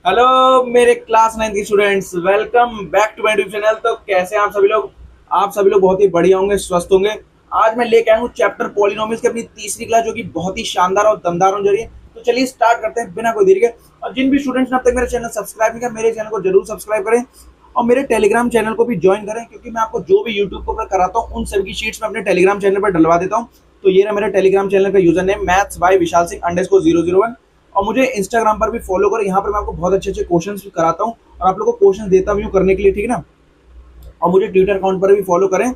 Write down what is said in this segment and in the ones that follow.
Hello मेरे class 9 के students, welcome back to my YouTube channel. तो कैसे हैं आप सभी लोग बहुत ही बढ़िया होंगे, स्वस्थ होंगे। आज मैं लेके आया हूँ चैप्टर पॉलिनोमियल्स की अपनी तीसरी क्लास, जो कि बहुत ही शानदार और दमदार होने जा रही है। तो चलिए स्टार्ट करते हैं बिना कोई देरी के। और जिन भी स्टूडेंट्स ने अब तक मेरा चैनल सब्सक्राइब नहीं किया, मेरे चैनल को जरूर सब्सक्राइब करें और मेरे टेलीग्राम चैनल को भी ज्वाइन करें, क्योंकि मैं आपको जो भी यूट्यूब पर कराता हूँ उन सभी की शीट्स में अपने टेलीग्राम चैनल पर डलवा देता हूँ। तो ये रहा मेरा टेलीग्राम चैनल का user name, maths by Vishal Singh _001। और मुझे इंस्टाग्राम पर भी फॉलो करो, यहाँ पर मैं आपको बहुत अच्छे अच्छे क्वेश्चंस भी कराता हूँ और आप लोगों को क्वेश्चन देता भी हूँ करने के लिए, ठीक है ना। और मुझे ट्विटर अकाउंट पर भी फॉलो करें।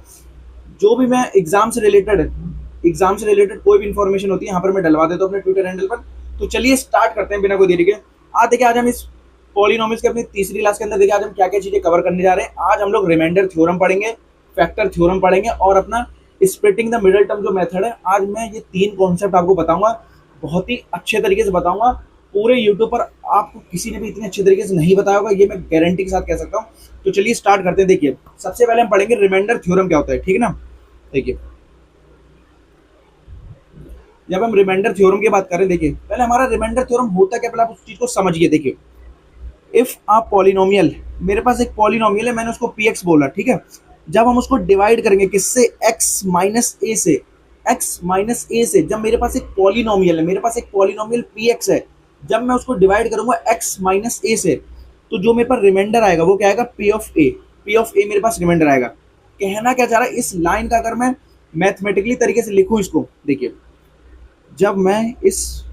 जो भी मैं एग्जाम से रिलेटेड कोई भी इंफॉर्मेशन होती है यहाँ पर मैं डलवा देता हूँ अपने ट्विटर हैंडल पर। तो चलिए स्टार्ट करते हैं बिना कोई देरी के। आज देखिए, आज हम इस पॉलिनोमियल्स के अपनी तीसरी क्लास के अंदर देखिए आज हम क्या क्या चीजें कवर करने जा रहे हैं। आज हम लोग रिमाइंडर थ्योरम पढ़ेंगे, फैक्टर थ्योरम पढ़ेंगे और अपना स्प्लिटिंग द मिडल टर्म जो मेथड है। आज मैं ये तीन कॉन्सेप्ट आपको बताऊंगा, बहुत ही अच्छे तरीके से बताऊंगा। पूरे यूट्यूब पर आपको किसी ने भी इतने अच्छे तरीके से नहीं बताया होगा, ये मैं गारंटी के साथ कह सकता हूँ। तो चलिए स्टार्ट करते हैं। देखिए, सबसे पहले हम पढ़ेंगे रिमाइंडर थ्योरम क्या होता है, ठीक है ना। देखिए, जब हम रिमाइंडर थ्योरम की बात करें, देखिए पहले हमारा रिमाइंडर थ्योरम होता क्या, पहले आप उस चीज को समझिए। देखिए, इफ आप पॉलिनोमियल, मेरे पास एक पॉलिनोमियल है, मैंने उसको पी एक्स बोला, ठीक है। जब हम उसको डिवाइड करेंगे किससे, एक्स माइनस ए से, जब मेरे पास एक पॉलिनोमियल है, मेरे पास एक पॉलिनोमियल पी एक्स है, जब मैं उसको डिवाइड करूंगा एक्स माइनस ए से, तो जो मेरे पास रिमाइंडर आएगा वो क्या आएगा, P of A. P of A मेरे पास रिमाइंडर आएगा। कहना क्या चाह रहा है इस लाइन का, अगर मैं मैथमेटिकली तरीके से लिखूं इसको, देखिए, जब मैं इस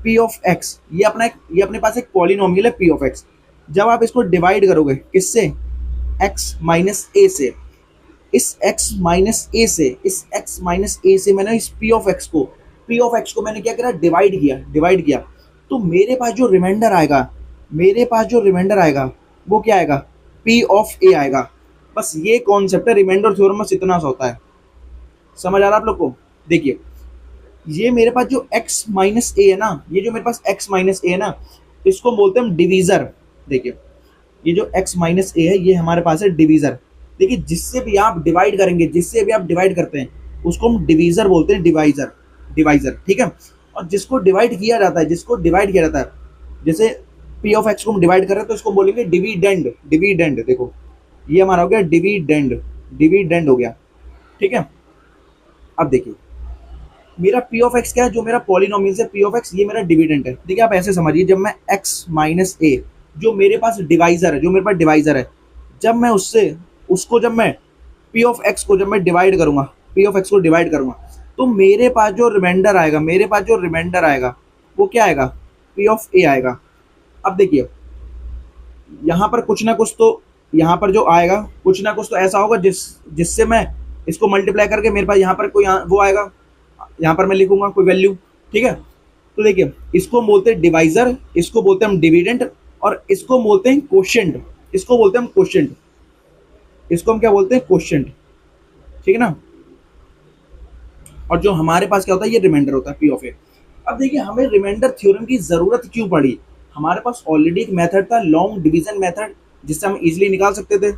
पी ऑफ एक्स, ये अपने पास एक पॉलिनोमियल है पी ऑफ एक्स, जब आप इसको डिवाइड करोगे किससे, एक्स माइनस ए से, इस एक्स माइनस ए से मैंने इस पी ऑफ एक्स को मैंने क्या करा, डिवाइड किया। तो मेरे पास जो रिमाइंडर आएगा वो क्या आएगा, पी ऑफ ए आएगा। बस ये कॉन्सेप्ट है रिमाइंडर थ्योरम में, इतना सा होता है। समझ आ रहा है आप लोग को। देखिए, ये मेरे पास जो x माइनस ए है ना, ये जो मेरे पास x माइनस ए है ना, इसको बोलते हैं हम डिवीजर। देखिए, ये जो x माइनस ए है, ये हमारे पास है डिवीजर। देखिए, जिससे भी आप डिवाइड करते हैं उसको हम डिवीजर बोलते हैं, डिवाइजर, ठीक है। और जिसको डिवाइड किया जाता है, जैसे पी ऑफ एक्स को हम डिवाइड कर रहे हैं तो इसको बोलेंगे डिविडेंड। देखो, ये हमारा हो गया डिविडेंड हो गया, ठीक है। अब देखिए, मेरा पी ऑफ एक्स क्या है, जो मेरा पॉलिनोमियल है पी ऑफ एक्स, ये मेरा डिविडेंड है। देखिए, आप ऐसे समझिए, जब मैं एक्स माइनस ए, जो मेरे पास डिवाइजर है, जब मैं जब मैं पी ऑफ एक्स को जब मैं डिवाइड करूंगा, तो मेरे पास जो रिमाइंडर आएगा वो क्या आएगा, पी ऑफ ए आएगा। अब देखिए, यहाँ पर कुछ ना कुछ तो, यहाँ पर जो आएगा कुछ ना कुछ तो ऐसा होगा जिससे मैं इसको मल्टीप्लाई करके मेरे पास यहाँ पर कोई वो आएगा, यहाँ पर मैं लिखूंगा कोई वैल्यू, ठीक है। तो देखिए, इसको बोलते हैं डिवाइजर, इसको बोलते हैं हम डिविडेंड, और इसको बोलते हैं क्वोशिएंट, इसको हम क्या बोलते हैं, क्वोशिएंट, ठीक है ना। और जो हमारे पास क्या होता है, ये रिमाइंडर होता है पी ऑफ ए। अब देखिए, हमें रिमाइंडर थ्योरम की जरूरत क्यों पड़ी। हमारे पास ऑलरेडी एक मेथड था, लॉन्ग डिवीजन मेथड, जिससे हम इजिली निकाल सकते थे।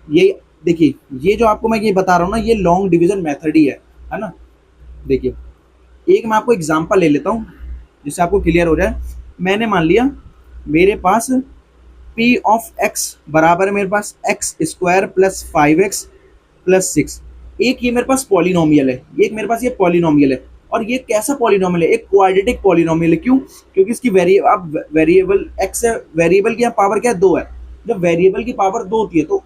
ये देखिए, ये जो आपको मैं ये बता रहा हूँ ना, ये लॉन्ग डिवीजन मेथड ही है ना। देखिए, एक मैं आपको एग्जांपल ले लेता हूँ जिससे आपको क्लियर हो जाए। मैंने मान लिया मेरे पास पी ऑफ एक्स बराबर है मेरे पास x square plus 5x plus 6। एक ये मेरे पास पॉलिनोमियल है, और ये कैसा पॉलिनोमियल है, एक क्वाड्रेटिक पॉलिनोमियल है। क्यों, क्योंकि इसकी वेरिएबल एक्स है, वेरिएबल की पावर क्या है, 2 है। जब वेरिएबल की पावर 2 होती है तो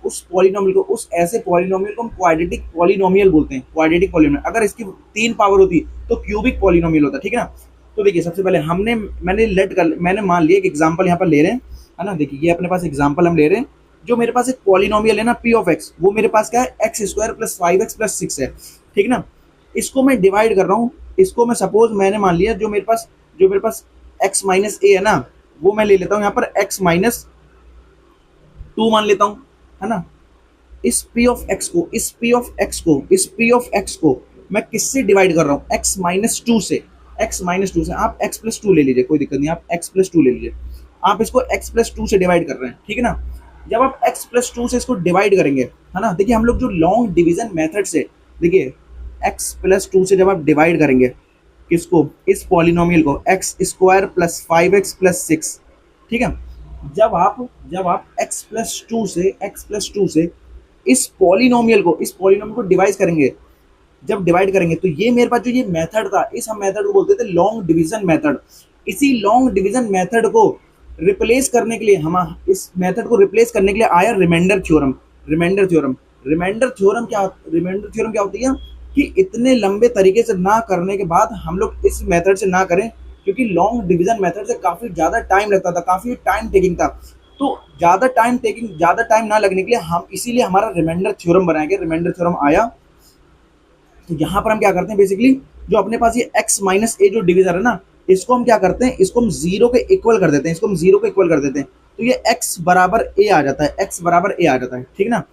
उस ऐसे पॉलिनोमियल को हम क्वाड्रेटिक पॉलिनोमियल बोलते हैं, अगर इसकी 3 पावर होती तो क्यूबिक पॉलिनोमियल होता, ठीक है ना। तो देखिए, सबसे पहले मैंने मान लिया एक एग्जांपल यहाँ पर ले रहे हैं, है ना। देखिए, ये अपने पास एग्जांपल हम ले रहे हैं, जो मेरे पास एक पॉलिनोमियल है ना पी ऑफ एक्स, वो मेरे पास क्या है, x square plus 5x plus 6 है, ठीक ना। इसको मैं डिवाइड कर रहा हूँ, इसको मैं सपोज मैंने मान लिया जो मेरे पास x माइनस ए है ना, वो मैं ले लेता हूँ यहाँ पर x माइनस 2 मान लेता हूँ, है ना। इस पी ऑफ एक्स को मैं किससे डिवाइड कर रहा हूँ, x माइनस टू से। आप x प्लस 2 ले लीजिए, कोई दिक्कत नहीं, आप x प्लस 2 ले लीजिए। आप इसको x प्लस 2 से डिवाइड कर रहे हैं, ठीक है ना। जब आप x प्लस 2 से इसको डिवाइड करेंगे, है ना, देखिए हम लोग जो लॉन्ग डिवीजन मेथड से, देखिए x प्लस 2 से जब आप डिवाइड करेंगे किसको, इस पॉलिनोमियल को, x square plus 5x plus 6, ठीक है। जब आप x+2 से इस पॉलिनोमियल को डिवाइड करेंगे तो ये मेरे पास जो ये मेथड था, इस हम मेथड को बोलते थे लॉन्ग डिवीजन मेथड। इसी लॉन्ग डिवीजन मेथड को रिप्लेस करने के लिए हम इस मेथड को रिप्लेस करने के लिए आया रिमाइंडर थ्योरम। रिमाइंडर थ्योरम क्या होती है कि इतने लंबे तरीके से ना करने के बाद हम लोग इस मेथड से ना करें, क्योंकि लॉन्ग डिवीजन मेथड से काफ़ी ज़्यादा टाइम लगता था, काफ़ी टाइम टेकिंग था। तो ज़्यादा टाइम ना लगने के लिए हम इसीलिए हमारा रिमाइंडर थ्योरम बनाएंगे। रिमाइंडर थ्योरम आया तो यहाँ पर हम क्या करते हैं, बेसिकली जो अपने पास ये x-a जो डिवीजर है ना, इसको हम क्या करते हैं, इसको हम जीरो के इक्वल कर देते हैं। तो ये x बराबर a आ जाता है, ठीक ना।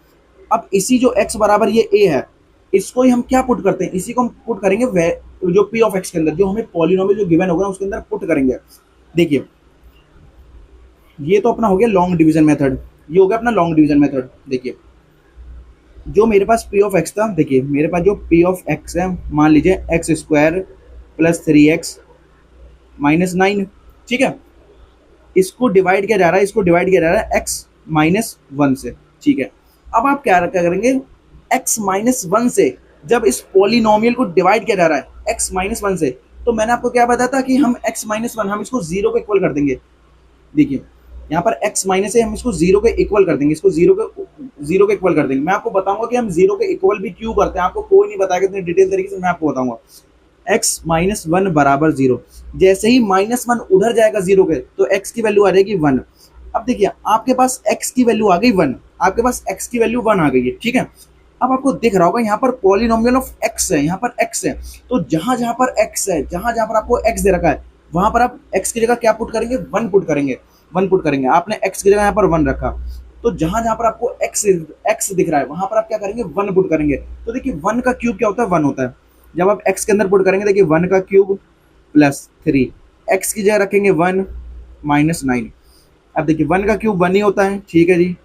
अब इसी जो x बराबर ये a है, इसको ही हम क्या पुट करते हैं, इसी को हम पुट करेंगे जो p ऑफ x के अंदर, जो हमें पॉलिनोमियल जो गिवन होगा उसके अंदर पुट करेंगे। देखिए ये तो अपना हो गया लॉन्ग डिवीजन मेथड, ये हो गया अपना लॉन्ग डिवीजन मेथड। देखिए जो मेरे पास p ऑफ x था, देखिए मेरे पास जो p ऑफ x है, मान लीजिए x² + 3x - 9, ठीक है। इसको डिवाइड किया जा रहा है x-1 से, ठीक है। अब आप क्या करेंगे, x-1 से जब इस पॉलिनोमियल को डिवाइड किया जा रहा है x-1 से, तो मैंने आपको क्या बताया था कि हम x-1 हम इसको जीरो के इक्वल कर देंगे। देखिए यहाँ पर x-a हम इसको जीरो के इक्वल कर देंगे, जीरो के इक्वल कर देंगे। मैं आपको बताऊंगा कि हम जीरो के इक्वल भी क्यों करते हैं, आपको कोई नहीं बताएगा इतनी डिटेल तरीके से, मैं आपको बताऊंगा। x-1 बराबर 0, जैसे ही -1 उधर जाएगा जीरो के, तो x की वैल्यू आ जाएगी 1। अब देखिए आपके पास x की वैल्यू आ गई 1, आ गई है, ठीक है। अब आपको दिख रहा होगा यहाँ पर पॉलिनोमियल ऑफ x है, यहाँ पर x है, तो जहां जहां पर x है, जहां जहां पर आपको x दे रखा है, वहां पर आप x की जगह क्या पुट करेंगे, 1 पुट करेंगे। आपने x की जगह यहाँ पर 1 रखा, तो जहां जहां पर आपको x दिख रहा है, वहां पर आप क्या करेंगे, 1 पुट करेंगे। तो देखिए 1 का क्यूब क्या होता है, 1 होता है। जब आप x के अंदर पुट करेंगे, देखिए 1 का क्यूब + 3, x की जगह रखेंगे 1 - 9। अब देखिए 1 का क्यूब 1 ही होता है, ठीक है जी।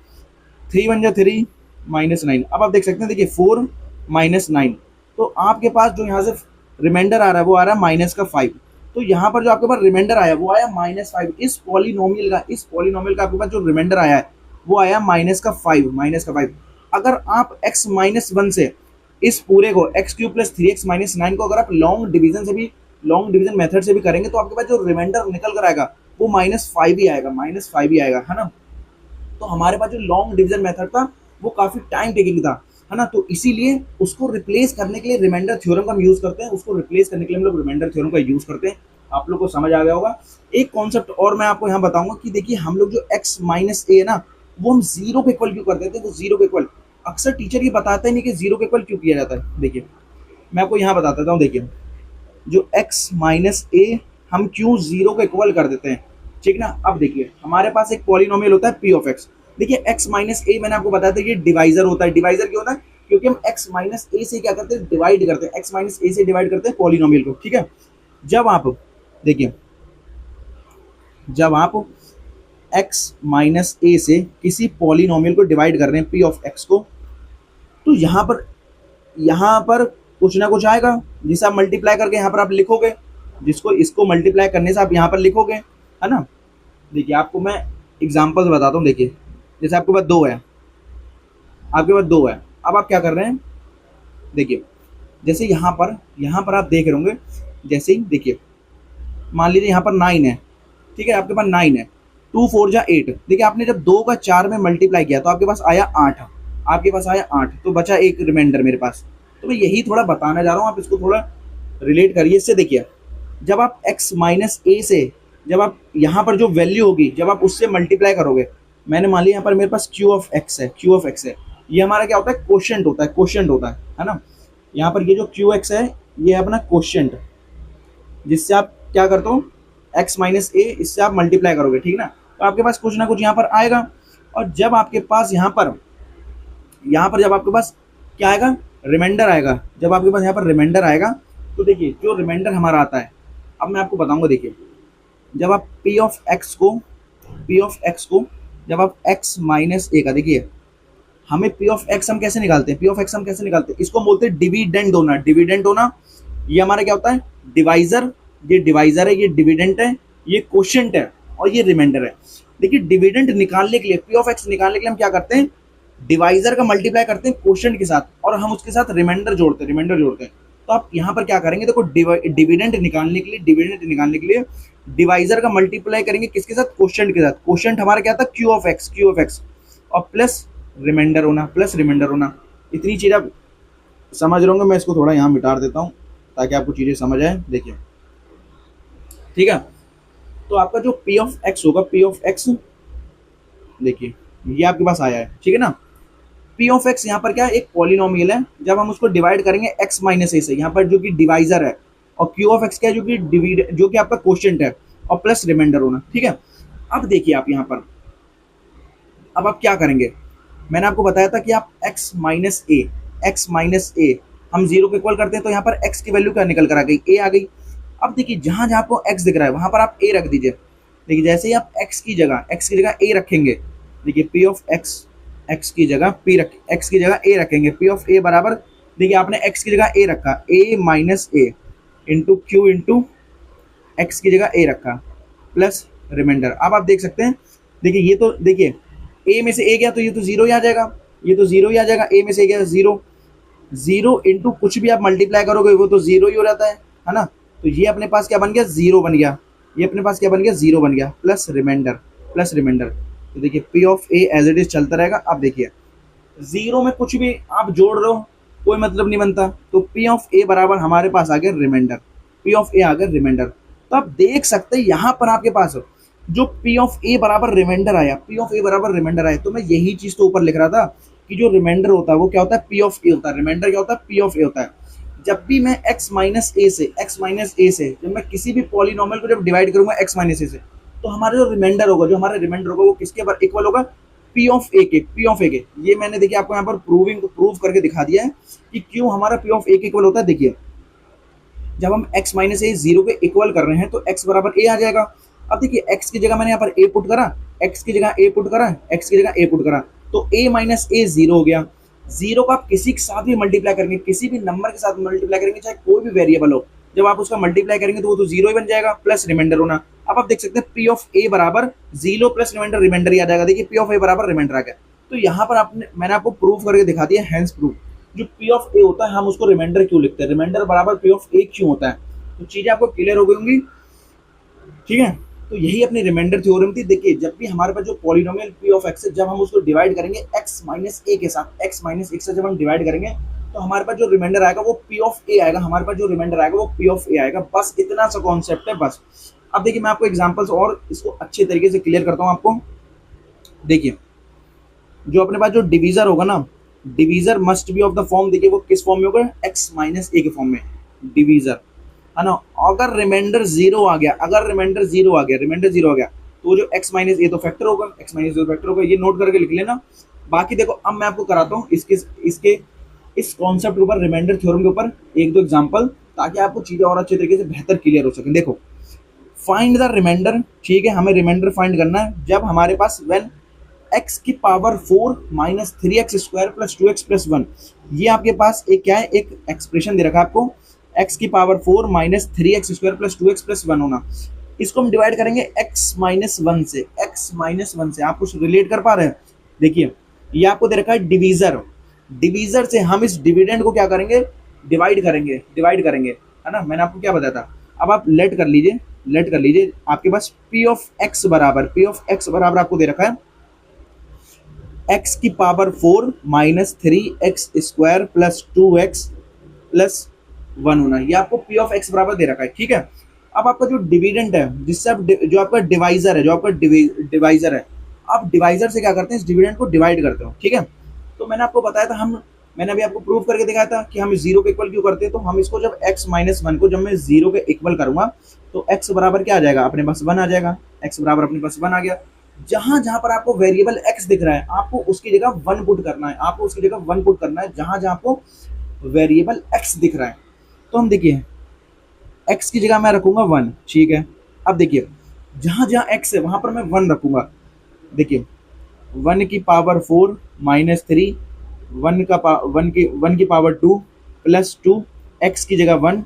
3 × 3 - 9। अब आप देख सकते हैं, देखिए 4 - 9, तो आपके पास जो यहाँ से रिमाइंडर आ रहा है वो आ रहा है -5। तो यहाँ पर जो आपके पास रिमाइंडर आया वो आया -5। इस पॉलिनोमियल का आपके पास जो रिमाइंडर आया है वो आया -5। अगर आप x-1 से इस पूरे को x³ + 3x - 9 को अगर आप लॉन्ग डिवीजन मेथड से भी करेंगे, तो आपके पास जो रिमाइंडर निकल कर आएगा वो -5 ही आएगा, है ना। तो हमारे पास जो लॉन्ग डिवीजन मेथड था वो काफ़ी टाइम टेकिंग था, है ना। तो इसीलिए उसको रिप्लेस करने के लिए रिमाइंडर थ्योरम का हम यूज़ करते हैं। आप लोग को समझ आ गया होगा। एक कॉन्सेप्ट और मैं आपको यहाँ बताऊंगा कि देखिए हम लोग जो x-a है ना, वो हम जीरो के इक्वल क्यों कर देते हैं। तो जीरो के इक्वल अक्सर टीचर ये बताते ही नहीं कि जीरो के इक्वल क्यों किया जाता है। देखिए मैं आपको यहाँ बता देता हूँ। देखिए जो x-a हम क्यों जीरो के इक्वल कर देते हैं, ठीक ना। अब देखिए हमारे पास एक पॉलिनोमियल होता है p ऑफ x। देखिए x-a मैंने आपको बताया था ये डिवाइजर होता है। डिवाइजर क्यों होता है, क्योंकि हम x-a से क्या करते हैं, डिवाइड करते हैं। x-a से डिवाइड करते हैं पॉलिनोमियल को, ठीक है। जब आप देखिए जब आप x-a से किसी पॉलिनोमियल को डिवाइड कर रहे हैं p ऑफ x को, तो यहाँ पर कुछ ना कुछ आएगा जिसे आप मल्टीप्लाई करके यहाँ पर आप लिखोगे, जिसको इसको मल्टीप्लाई करने से आप यहाँ पर लिखोगे, है ना। देखिए आपको मैं एग्जांपल्स बताता हूँ। देखिए जैसे आपके पास 2 है, अब आप क्या कर रहे हैं, देखिए जैसे यहाँ पर आप देख रहे होंगे, जैसे ही देखिए मान लीजिए यहाँ पर 9 है, ठीक है, आपके पास 9 है, 2 4 जा 8। देखिए आपने जब 2 का 4 में मल्टीप्लाई किया तो आपके पास आया 8, तो बचा एक रिमाइंडर मेरे पास। तो मैं यही थोड़ा बताना जा रहा हूँ, आप इसको थोड़ा रिलेट करिए इससे। देखिए जब आप x-a से, जब आप यहाँ पर जो वैल्यू होगी, जब आप उससे मल्टीप्लाई करोगे, मैंने मान लिया यहाँ पर मेरे पास q ऑफ x है, ये हमारा क्या होता है, क्वोशिएंट होता है ना। यहाँ पर ये जो qx है ये है अपना क्वोशिएंट, जिससे आप क्या करते हो, x-a इससे आप मल्टीप्लाई करोगे, ठीक ना। तो आपके पास कुछ ना कुछ यहाँ पर आएगा। और जब आपके पास यहाँ पर जब आपके पास क्या आएगा, रिमाइंडर आएगा, जब आपके पास यहाँ पर रिमाइंडर आएगा, तो देखिए जो रिमाइंडर हमारा आता है, अब मैं आपको बताऊंगा। देखिए जब आप p ऑफ x को जब आप x-a का, देखिए हमें p ऑफ x हम कैसे निकालते हैं, इसको बोलते हैं डिविडेंड होना। ये हमारा क्या होता है, डिवाइजर, ये डिवाइजर है, ये डिविडेंट है, ये क्वोशिएंट है। और ये रिमाइंडर है। देखिए डिविडेंड निकालने के लिए, पी ऑफ एक्स निकालने के लिए हम क्या करते हैं, डिवाइजर का मल्टीप्लाई करते हैं क्वोशिएंट के साथ और हम उसके साथ रिमाइंडर जोड़ते हैं। तो आप यहाँ पर क्या करेंगे, देखो डिविडेंड निकालने के लिए डिवाइजर का मल्टीप्लाई करेंगे किसके साथ, क्वोशिएंट के साथ। क्वोशिएंट हमारा क्या था, क्यू ऑफ एक्स और प्लस रिमाइंडर होना। इतनी चीज आप समझ रहे होंगे। मैं इसको थोड़ा यहाँ मिटा देता हूँ ताकि आपको चीजें समझ आए। देखिए ठीक है, तो आपका जो पी ऑफ एक्स होगा, पी ऑफ एक्स देखिए ये आपके पास आया है, ठीक है ना। पी ऑफ एक्स यहाँ पर क्या है, एक पॉलिनोमियल है। जब हम उसको डिवाइड करेंगे एक्स माइनस ए से, यहाँ पर जो कि डिवाइजर है, और क्यू ऑफ एक्स क्या है, जो कि आपका क्वोशिएंट है, और प्लस रिमाइंडर होना, ठीक है। अब देखिए आप यहाँ पर, अब आप क्या करेंगे, मैंने आपको बताया था कि आप x माइनस ए हम जीरो को इक्वल करते हैं, तो यहाँ पर x की वैल्यू क्या निकल कर आ गई, a आ गई। अब देखिए जहां जहां आपको x दिख रहा है वहां पर आप a रख दीजिए। देखिए जैसे ही आप x की जगह a रखेंगे, देखिए p ऑफ x की जगह a रखेंगे, p ऑफ a बराबर, देखिए आपने x की जगह a रखा, a minus A into Q into x की जगह a रखा प्लस रिमाइंडर। अब आप देख सकते हैं, देखिए ये तो देखिए a में से a गया तो ये तो जीरो ही आ जाएगा, a में से a गया जीरो इंटू कुछ भी आप मल्टीप्लाई करोगे वो तो जीरो ही हो जाता है ना। तो ये अपने पास क्या बन गया, जीरो बन गया। जीरो बन गया प्लस रिमाइंडर। तो देखिए p of a as it is चलता रहेगा। अब देखिए जीरो में कुछ भी आप जोड़ रहे हो कोई मतलब नहीं बनता, तो पी ऑफ ए बराबर हमारे पास आ गया रिमाइंडर। तो आप देख सकते हैं यहाँ पर आपके पास जो P ऑफ A बराबर रिमाइंडर आया, तो मैं यही चीज तो ऊपर लिख रहा था कि जो रिमाइंडर होता है वो क्या होता है, P ऑफ A होता है। रिमाइंडर क्या होता है, P ऑफ A होता है। जब भी मैं x माइनस ए से जब मैं किसी भी पॉलिनोमियल को जब डिवाइड करूंगा x माइनस ए से, तो हमारा जो रिमाइंडर होगा वो किसके इक्वल होगा, P ऑफ A के। ये मैंने देखिए आपको यहाँ पर प्रूव करके दिखा दिया है कि क्यों हमारा P ऑफ A के इक्वल होता है। देखिए जब हम x माइनस ए जीरो के इक्वल कर रहे हैं तो x बराबर a आ जाएगा। अब देखिए x की जगह मैंने यहाँ पर a पुट करा, तो a माइनस ए जीरो हो गया। जीरो को आप किसी के साथ भी मल्टीप्लाई करेंगे, किसी भी नंबर के साथ मल्टीप्लाई करेंगे, चाहे कोई भी वेरिएबल हो, जब आप उसका मल्टीप्लाई करेंगे तो वो तो जीरो ही बन जाएगा प्लस रिमाइंडर होना। अब आप देख सकते हैं पी ऑफ ए बराबर जीरो प्लस रिमाइंडर ही आ जाएगा। देखिए पी ऑफ ए बराबर रिमाइंडर आ गया। तो यहाँ पर मैंने आपको प्रूफ करके दिखा दिया, हैंस प्रूफ। जो पी ऑफ ए होता है हम उसको रिमाइंडर क्यों लिखते हैं, रिमाइंडर बराबर पी ऑफ ए क्यों होता है, तो चीजें आपको क्लियर हो गई होंगी, ठीक है। तो यही अपनी रिमाइंडर थ्योरम थी। देखिए जब भी हमारे पास जो पॉलिनोमियल पी ऑफ एक्स है, जब हम उसको डिवाइड करेंगे x माइनस ए के साथ, से जब हम डिवाइड करेंगे तो हमारे पास जो रिमाइंडर आएगा वो पी ऑफ ए आएगा, बस इतना सा कॉन्सेप्ट है बस। अब देखिए मैं आपको एग्जांपल्स और इसको अच्छे तरीके से क्लियर करता हूँ आपको। देखिए जो अपने पास जो डिवीजर होगा ना, divisor must be of the form, देखिए वो किस फॉर्म में होगा, x माइनस ए के फॉर्म में डिवीजर, है ना। अगर रिमाइंडर जीरो आ गया, तो जो x माइनस ए तो फैक्टर होगा, ये नोट करके लिख लेना। बाकी देखो अब मैं आपको कराता हूँ इस कॉन्सेप्ट के ऊपर, रिमाइंडर थ्योरम के ऊपर एक दो एग्जांपल, ताकि आपको चीजें और अच्छे तरीके से बेहतर क्लियर हो सके। देखो फाइंड द रिमाइंडर, ठीक है, हमें रिमाइंडर फाइंड करना है जब हमारे पास व्हेन x की power 4 minus 3x square plus 2x plus 1, ये आपके पास एक क्या है, एक एक्सप्रेशन दे रखा है आपको, x की power 4 minus 3x square plus 2x plus 1 होना। इसको हम डिवाइड करेंगे x माइनस 1 से। आप कुछ रिलेट कर पा रहे हैं? देखिए ये आपको दे रखा है डिवीजर से हम इस डिविडेंड को क्या करेंगे, डिवाइड करेंगे, है ना। मैंने आपको क्या बताया था, अब आप लेट कर लीजिए आपके पास p ऑफ x बराबर आपको दे रखा है x की power 4 minus 3x square plus 2x plus 1 होना। ये आपको p ऑफ x बराबर दे रखा है, ठीक है। अब आपका जो डिविडेंड है, जिससे आप जो आपका डिवाइजर है, आप डिवाइजर से क्या करते हैं, इस डिविडेंड को डिवाइड करते हो, ठीक है। तो मैंने आपको बताया था, मैंने अभी आपको प्रूव करके दिखाया था कि हम जीरो के इक्वल क्यों करते हैं। तो हम इसको जब x माइनस 1 को जब मैं जीरो के इक्वल करूंगा तो x बराबर क्या आ जाएगा, अपने पास 1 आ जाएगा। x बराबर अपने पास 1 आ गया। जहां जहां पर आपको वेरिएबल x दिख रहा है, आपको उसकी जगह 1 पुट करना है, जहां जहां आपको वेरिएबल x दिख रहा है। तो हम देखिए x की जगह मैं रखूंगा 1, ठीक है। अब देखिए जहां जहां x है वहां पर मैं 1 रखूंगा। देखिए 1 की पावर 4 माइनस 3, 1 की पावर 2 प्लस 2, x की जगह 1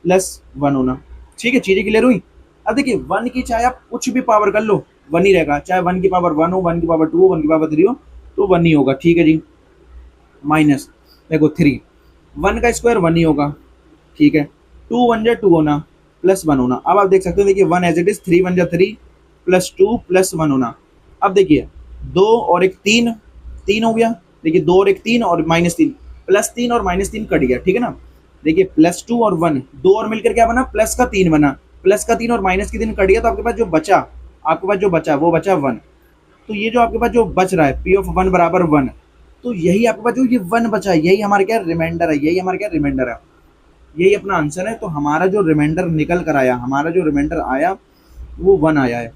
प्लस 1 होना, ठीक है। चीजें क्लियर हुई? अब देखिए 1 की चाहे आप कुछ भी पावर कर लो 1 ही रहेगा, चाहे 1 की पावर 1 हो, 1 की पावर 2 हो, 1 की पावर 3 हो, तो 1 ही होगा। ठीक है जी। माइनस देखो 3, 1 का स्क्वायर 1 ही होगा। ठीक है, 2 1 जा 2 होना, प्लस 1 होना। अब आप देख सकते हो, देखिए 1 एज इट इज, 3 1 जा 3, प्लस 2 प्लस 1 होना। अब देखिए 2 और एक 3, 3 हो गया। देखिए 2 और एक 3 और -3, प्लस 3 और -3 कट गया। ठीक है ना। देखिए +2 और 1, 2 और मिलकर क्या बना, प्लस का 3 बना, प्लस का 3 और माइनस की 3 कट गया, तो आपके पास जो बचा, आपके पास जो बचा वो बचा 1। तो ये जो आपके पास जो बच रहा है P(1) बराबर 1, तो यही आपके पास जो ये 1 बचा है, यही हमारे क्या रिमाइंडर है, यही हमारे क्या रिमाइंडर है, यही अपना आंसर है। तो हमारा जो रिमाइंडर निकल कर आया, हमारा जो रिमाइंडर आया वो 1 आया है।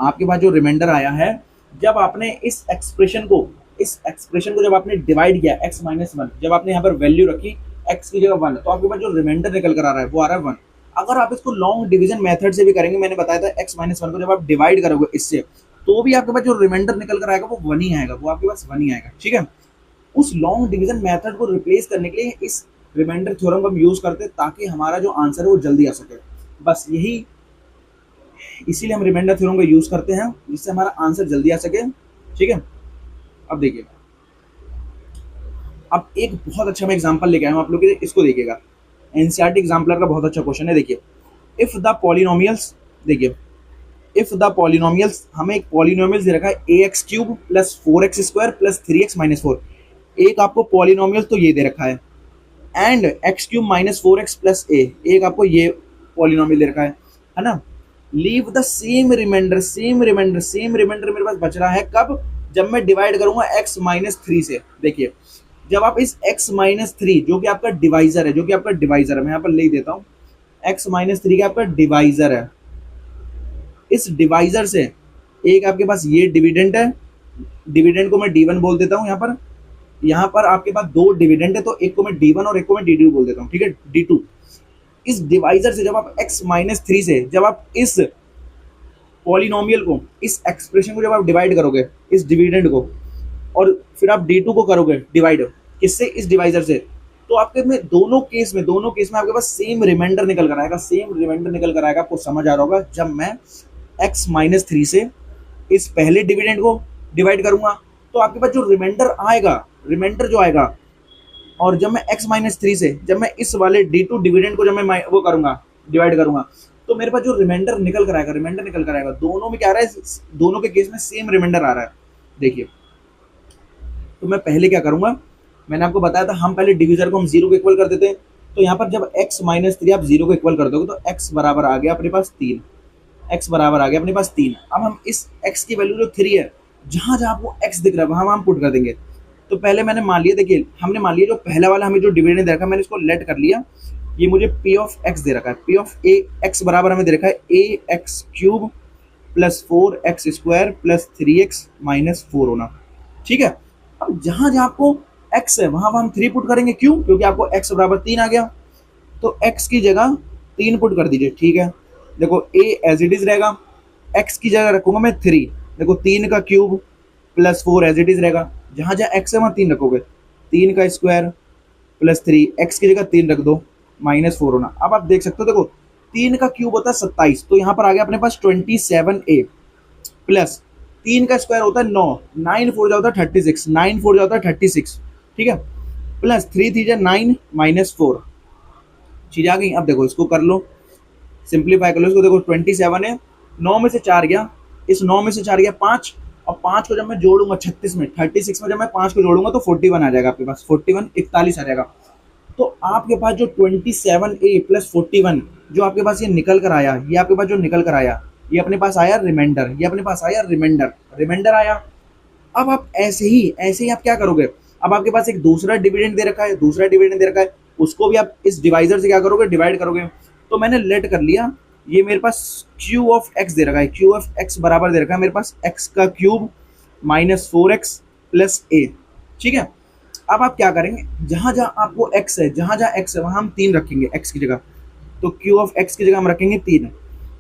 आपके पास जो रिमाइंडर आया है, जब आपने इस एक्सप्रेशन को जब आपने डिवाइड किया x-1, जब आपने यहाँ पर वैल्यू रखी x की जगह 1, तो आपके पास जो रिमाइंडर निकल कर आ रहा है वो आ रहा है 1। अगर आप इसको लॉन्ग डिवीजन मेथड से भी करेंगे, मैंने बताया था x-1 को जब आप डिवाइड करोगे इससे, तो भी आपके पास जो रिमाइंडर निकल कर आएगा वो 1 ही आएगा, वो आपके पास 1 ही आएगा। ठीक है। उस लॉन्ग डिवीजन मेथड को रिप्लेस करने के लिए इस रिमाइंडर थ्योरम को हम यूज करते हैं, ताकि हमारा जो आंसर है वो जल्दी आ सके। बस यही, इसीलिए हम रिमाइंडर थ्योरम को यूज करते हैं, जिससे हमारा आंसर जल्दी आ सके। ठीक है। अब देखिए, अब एक बहुत अच्छा मैं एग्जांपल लेके आया हूं आप लोग के लिए, इसको देखिएगा। एनसीईआरटी एग्जाम्पलर का बहुत अच्छा क्वेश्चन है। देखिए, इफ द पॉलिनोमियल्स, देखिए इफ द पॉलिनोमियल्स, हमें एक पॉलिनोमियल्स दे रखा है ax³ + 4x² + 3x - 4। एक आपको पॉलिनोमियल तो ये दे रखा है, एंड x³ - 4x + a, एक आपको ये पॉलिनोमियल दे रखा है ना। Leave the same reminder, same reminder मेरे पास बच रहा है कब, जब मैं डिवाइड करूंगा x - 3 से। देखिए, जब आप इस x - 3 जो कि आपका डिवाइजर है, मैं यहाँ पर लिख देता हूँ, x - 3 का आपका डिवाइजर है। इस डिवाइजर से एक आपके पास ये डिविडेंड है, डिविडेंड को मैं d1 बोल देता हूँ। यहाँ पर आपके पास 2 डिविडेंड है, तो एक को मैं d1 और एक को मैं d2 बोल देता हूँ। ठीक है, d2। इस डिवाइजर से जब आप x - 3 से जब आप इस पॉलिनोमियल को, इस एक्सप्रेशन को जब आप डिवाइड करोगे, इस डिविडेंड को, और फिर आप d2 को करोगे डिवाइड किससे, इस डिवाइजर से, तो आपके में दोनों केस में आपके पास सेम रिमाइंडर निकल कर आएगा। आपको समझ आ रहा होगा, जब मैं x - 3 से इस पहले डिविडेंड को डिवाइड करूंगा, तो आपके पास जो रिमाइंडर जो आएगा, और जब मैं x - 3 से जब मैं इस वाले d2 डिविडेंड को जब मैं वो करूंगा, डिवाइड करूंगा, तो मेरे पास जो रिमाइंडर निकल कर आएगा, दोनों में क्या आ रहा है, दोनों के केस में सेम रिमाइंडर आ रहा है। देखिए, तो मैं पहले क्या करूंगा, मैंने आपको बताया था, हम पहले डिविजर को हम 0 को इक्वल कर देते हैं। तो यहाँ पर जब x - 3 आप 0 को इक्वल कर दोगे, तो x बराबर आ गया अपने पास 3, अब हम इस x की वैल्यू जो 3 है, जहां जहां आपको x दिख रहा है वहां हम पुट कर देंगे। तो पहले मैंने मान लिया, देखिए हमने मान लिया जो पहला वाला हमें जो डिविडेंड दे रखा है, मैंने इसको लेट कर लिया, ये मुझे p(x) दे रखा है। p(x) बराबर हमें दे रखा है ax³ + 4x² + 3x - 4 होना। ठीक है। अब जहां जहां आपको x है वहां हम 3 पुट करेंगे। क्यों? क्योंकि आपको x बराबर 3 आ गया, तो x की जगह 3 पुट कर दीजिए। ठीक है। देखो a एज इट इज रहेगा, x की जगह रखूंगा मैं 3। देखो 3 का क्यूब + 4 एज इट इज रहेगा, जहां जहां x है वहां 3 रखोगे, 3 का स्क्वायर + 3, x की जगह 3 रख दो, -4 होना। अब आप देख सकते हो, देखो 3 का क्यूब होता है 27, तो यहाँ पर आ गया अपने पास 27a, प्लस 3 का स्क्वायर होता है 9, 9 4 जाता है 36, ठीक है, प्लस 3 3 9 -4 चीज आ गई। अब देखो इसको कर लो, सिंप्लीफाई कर लो इसको। देखो 27 है, 9 में से 4 गया, इस 9 में से 4 गया 5, और 5 को जब मैं जोड़ूंगा 36 में, 36 में जब मैं 5 को जोड़ूंगा तो 41 आ जाएगा आपके पास, 41 41 आ जाएगा। तो आपके पास जो 27a + 41 जो आपके पास ये निकल कर आया, ये आपके पास जो निकल कर आया, ये अपने पास आया रिमाइंडर, ये अपने पास आया रिमाइंडर आया। अब आप ऐसे ही आप क्या करोगे, अब आपके पास एक दूसरा डिविडेंड दे रखा है, उसको भी आप इस डिवाइजर से क्या करोगे, डिवाइड करोगे। तो मैंने लेट कर लिया, ये मेरे पास q(x) दे रखा है, q(x) बराबर दे रखा है मेरे पास x का क्यूब -4x + a। ठीक है। अब आप क्या करेंगे, जहां जहां आपको x है, वहां हम 3 रखेंगे x की जगह, तो q(x) की जगह हम रखेंगे 3।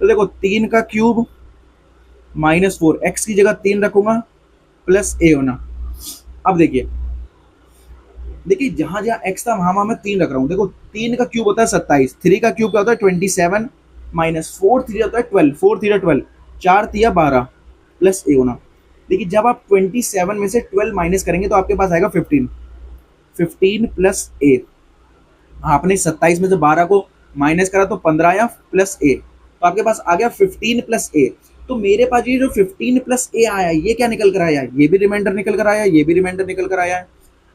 तो देखो 3 का क्यूब -4, x की जगह 3 रखूंगा, + a होना। अब देखिए देखिए जहां जहां एक्स था वहां वहां मैं 3 रख रहा हूँ। देखो 3 का क्यूब होता है 27, 3 का क्यूब क्या होता है 27, माइनस 4 3 होता है 12, 4 3 12, 4 3 12 प्लस ए होना। देखिए जब आप 27 में से 12 माइनस करेंगे तो आपके पास आएगा 15, 15 प्लस ए। आपने 27 में से 12 को माइनस करा तो 15 आया प्लस ए, तो आपके पास आ गया 15 प्लस ए। तो मेरे पास ये जो 15 प्लस ए आया ये क्या निकल कर आया, ये भी रिमाइंडर निकल कर आया, ये भी रिमाइंडर निकल कर आया है।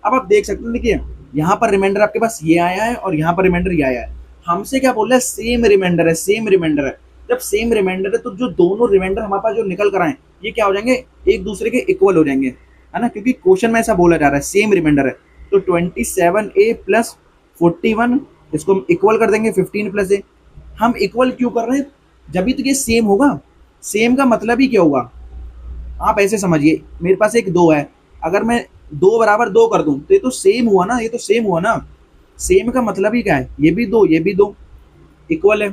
अब आप देख सकते हैं, देखिए यहाँ पर रिमाइंडर आपके पास ये आया है और यहाँ पर रिमाइंडर ये आया है। हमसे क्या बोल रहा है, सेम रिमाइंडर है, सेम रिमाइंडर है। जब सेम रिमाइंडर है तो जो दोनों रिमाइंडर हमारे पास जो निकल कर आए ये क्या हो जाएंगे, एक दूसरे के इक्वल हो जाएंगे, है ना, क्योंकि क्वेश्चन में ऐसा बोला जा रहा है सेम रिमाइंडर है। तो 27a प्लस 41 इसको हम इक्वल कर देंगे 15 प्लस ए। हम इक्वल क्यों कर रहे हैं, जब भी तो ये सेम होगा। सेम का मतलब ही क्या होगा, आप ऐसे समझिए मेरे पास एक 2 है, अगर मैं 2 बराबर 2 कर दूं तो ये तो सेम हुआ ना, ये तो सेम हुआ ना। सेम का मतलब ही क्या है, ये भी 2 ये भी 2 इक्वल है।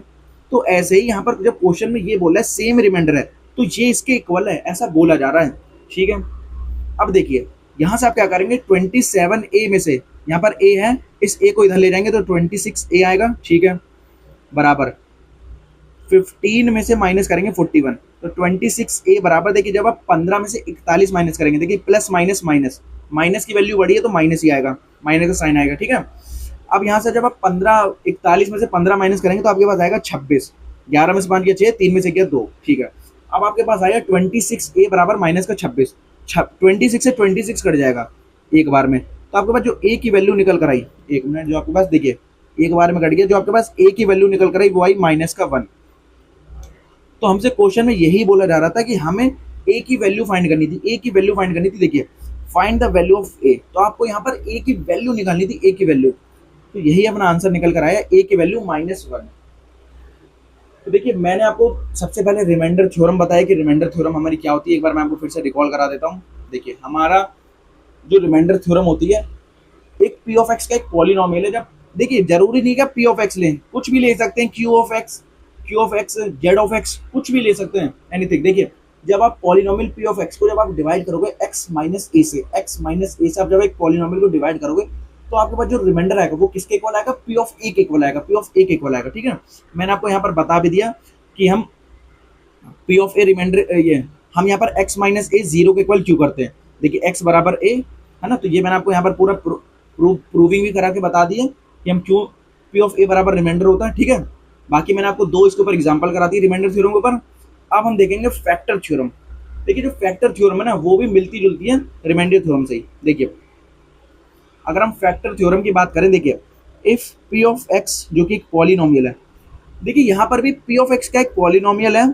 तो ऐसे ही यहाँ पर जब क्वेश्चन में ये बोला है सेम रिमाइंडर है तो ये इसके इक्वल है, ऐसा बोला जा रहा है। ठीक है, अब देखिए यहाँ से आप क्या करेंगे, 27a में से यहाँ पर a है, इस a को इधर ले जाएंगे तो 26a आएगा। ठीक है, बराबर 15 में से माइनस करेंगे 41 तो 26a बराबर, देखिए जब आप 15 में से 41 माइनस करेंगे, देखिए प्लस माइनस माइनस, माइनस की वैल्यू बढ़ी है तो माइनस ही आएगा, माइनस का साइन आएगा। ठीक है, अब यहाँ से जब आप 41 में से 15 माइनस करेंगे तो आपके पास आएगा 26, 11 में से 5 गया 6, 3 में से गया 2। ठीक है, अब आपके पास आएगा 26a बराबर माइनस का 26, 26 से 26 कट जाएगा एक बार में, तो आपके पास जो a की वैल्यू निकल कर आई, एक मिनट, जो आपके पास देखिए एक बार में कट गया, जो आपके पास a की वैल्यू निकल कर आई वो आई माइनस का 1। तो हमसे क्वेश्चन में यही बोला जा रहा था कि हमें a की वैल्यू फाइंड करनी थी, a की वैल्यू फाइंड करनी थी। देखिए find the value of a, तो आपको यहाँ पर a की वैल्यू निकालनी थी, a की वैल्यू, तो यही अपना आंसर निकल कर आया, a की वैल्यू -1। तो देखिए मैंने आपको सबसे पहले रिमाइंडर थ्योरम बताया कि रिमाइंडर थ्योरम हमारी क्या होती है, एक बार मैं आपको फिर से रिकॉल करा देता हूँ। देखिए हमारा जो रिमाइंडर थ्योरम होती है, एक p ऑफ x का एक पॉलिनोमियल है। जब देखिए जरूरी नहीं कि आप p ऑफ x लें, कुछ भी ले सकते हैं, q of x, z of x, कुछ भी ले सकते हैं, एनीथिंग। देखिए जब आप पॉलिनोमियल p ऑफ x को जब आप डिवाइड करोगे x माइनस a से, आप जब एक पॉलिनोमियल को डिवाइड करोगे तो आपके पास जो रिमाइंडर आएगा वो किसके इक्वल आएगा, p ऑफ a के इक्वल आएगा, p ऑफ a के इक्वल आएगा। ठीक है, मैंने आपको यहाँ पर बता भी दिया कि हम p ऑफ a रिमाइंडर, ये हम यहाँ पर x माइनस a 0 के इक्वल क्यों करते हैं। देखिए x बराबर a है ना, तो ये मैंने आपको यहाँ पर पूरा प्रूविंग भी करा के बता दिया कि हम क्यों p ऑफ a बराबर रिमाइंडर होता है। ठीक है, बाकी मैंने आपको 2 इसके ऊपर एग्जांपल करा दी रिमाइंडर थ्योरम के ऊपर। अब हम देखेंगे फैक्टर थ्योरम। देखिए जो फैक्टर थ्योरम है ना वो भी मिलती जुलती है रिमाइंडर थ्योरम से ही। देखिए अगर हम फैक्टर थ्योरम की बात करें, देखिए इफ p ऑफ x जो कि एक पॉलिनोमियल है, देखिए यहाँ पर भी p ऑफ x का एक पॉलिनोमियल है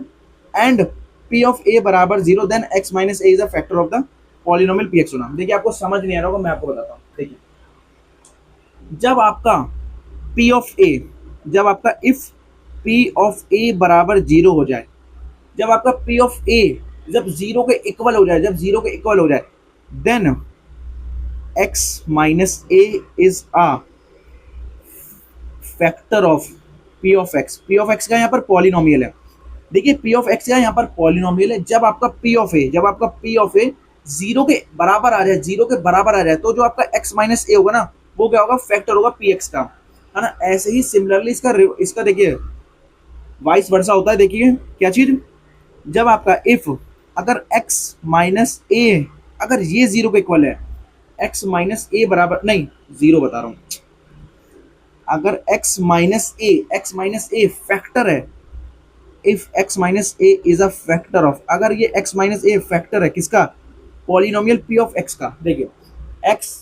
एंड p ऑफ a बराबर 0 then x minus a is a factor of the polynomial px होना। देखिए आपको समझ नहीं आ रहा होगा, मैं आपको बताता हूँ। देखिए जब आपका p ऑफ a, जब आपका इफ p ऑफ a बराबर 0 हो जाए, जब आपका p ऑफ a जब 0 के इक्वल हो जाए, जब 0 के इक्वल हो जाए, then x minus a is a factor of p of x। p of x का यहाँ पर पॉलिनोमियल है। देखिए p ऑफ x का यहाँ पर पॉलिनोमियल है। जब आपका p ऑफ a, जब आपका p ऑफ a 0 के बराबर आ जाए, 0 के बराबर आ जाए, तो जो आपका x माइनस a होगा ना वो क्या होगा, फैक्टर होगा px का, है ना। ऐसे ही सिमिलरली इसका देखिए वाइस वर्सा होता है। देखिए क्या चीज, जब आपका इफ अगर x माइनस a अगर ये 0 के इक्वल है, x माइनस a बराबर नहीं 0 बता रहा हूं, अगर x माइनस a फैक्टर है, if x minus a is a factor of, अगर ये x माइनस a फैक्टर है किसका, पॉलिनोमियल p ऑफ x का। देखिए x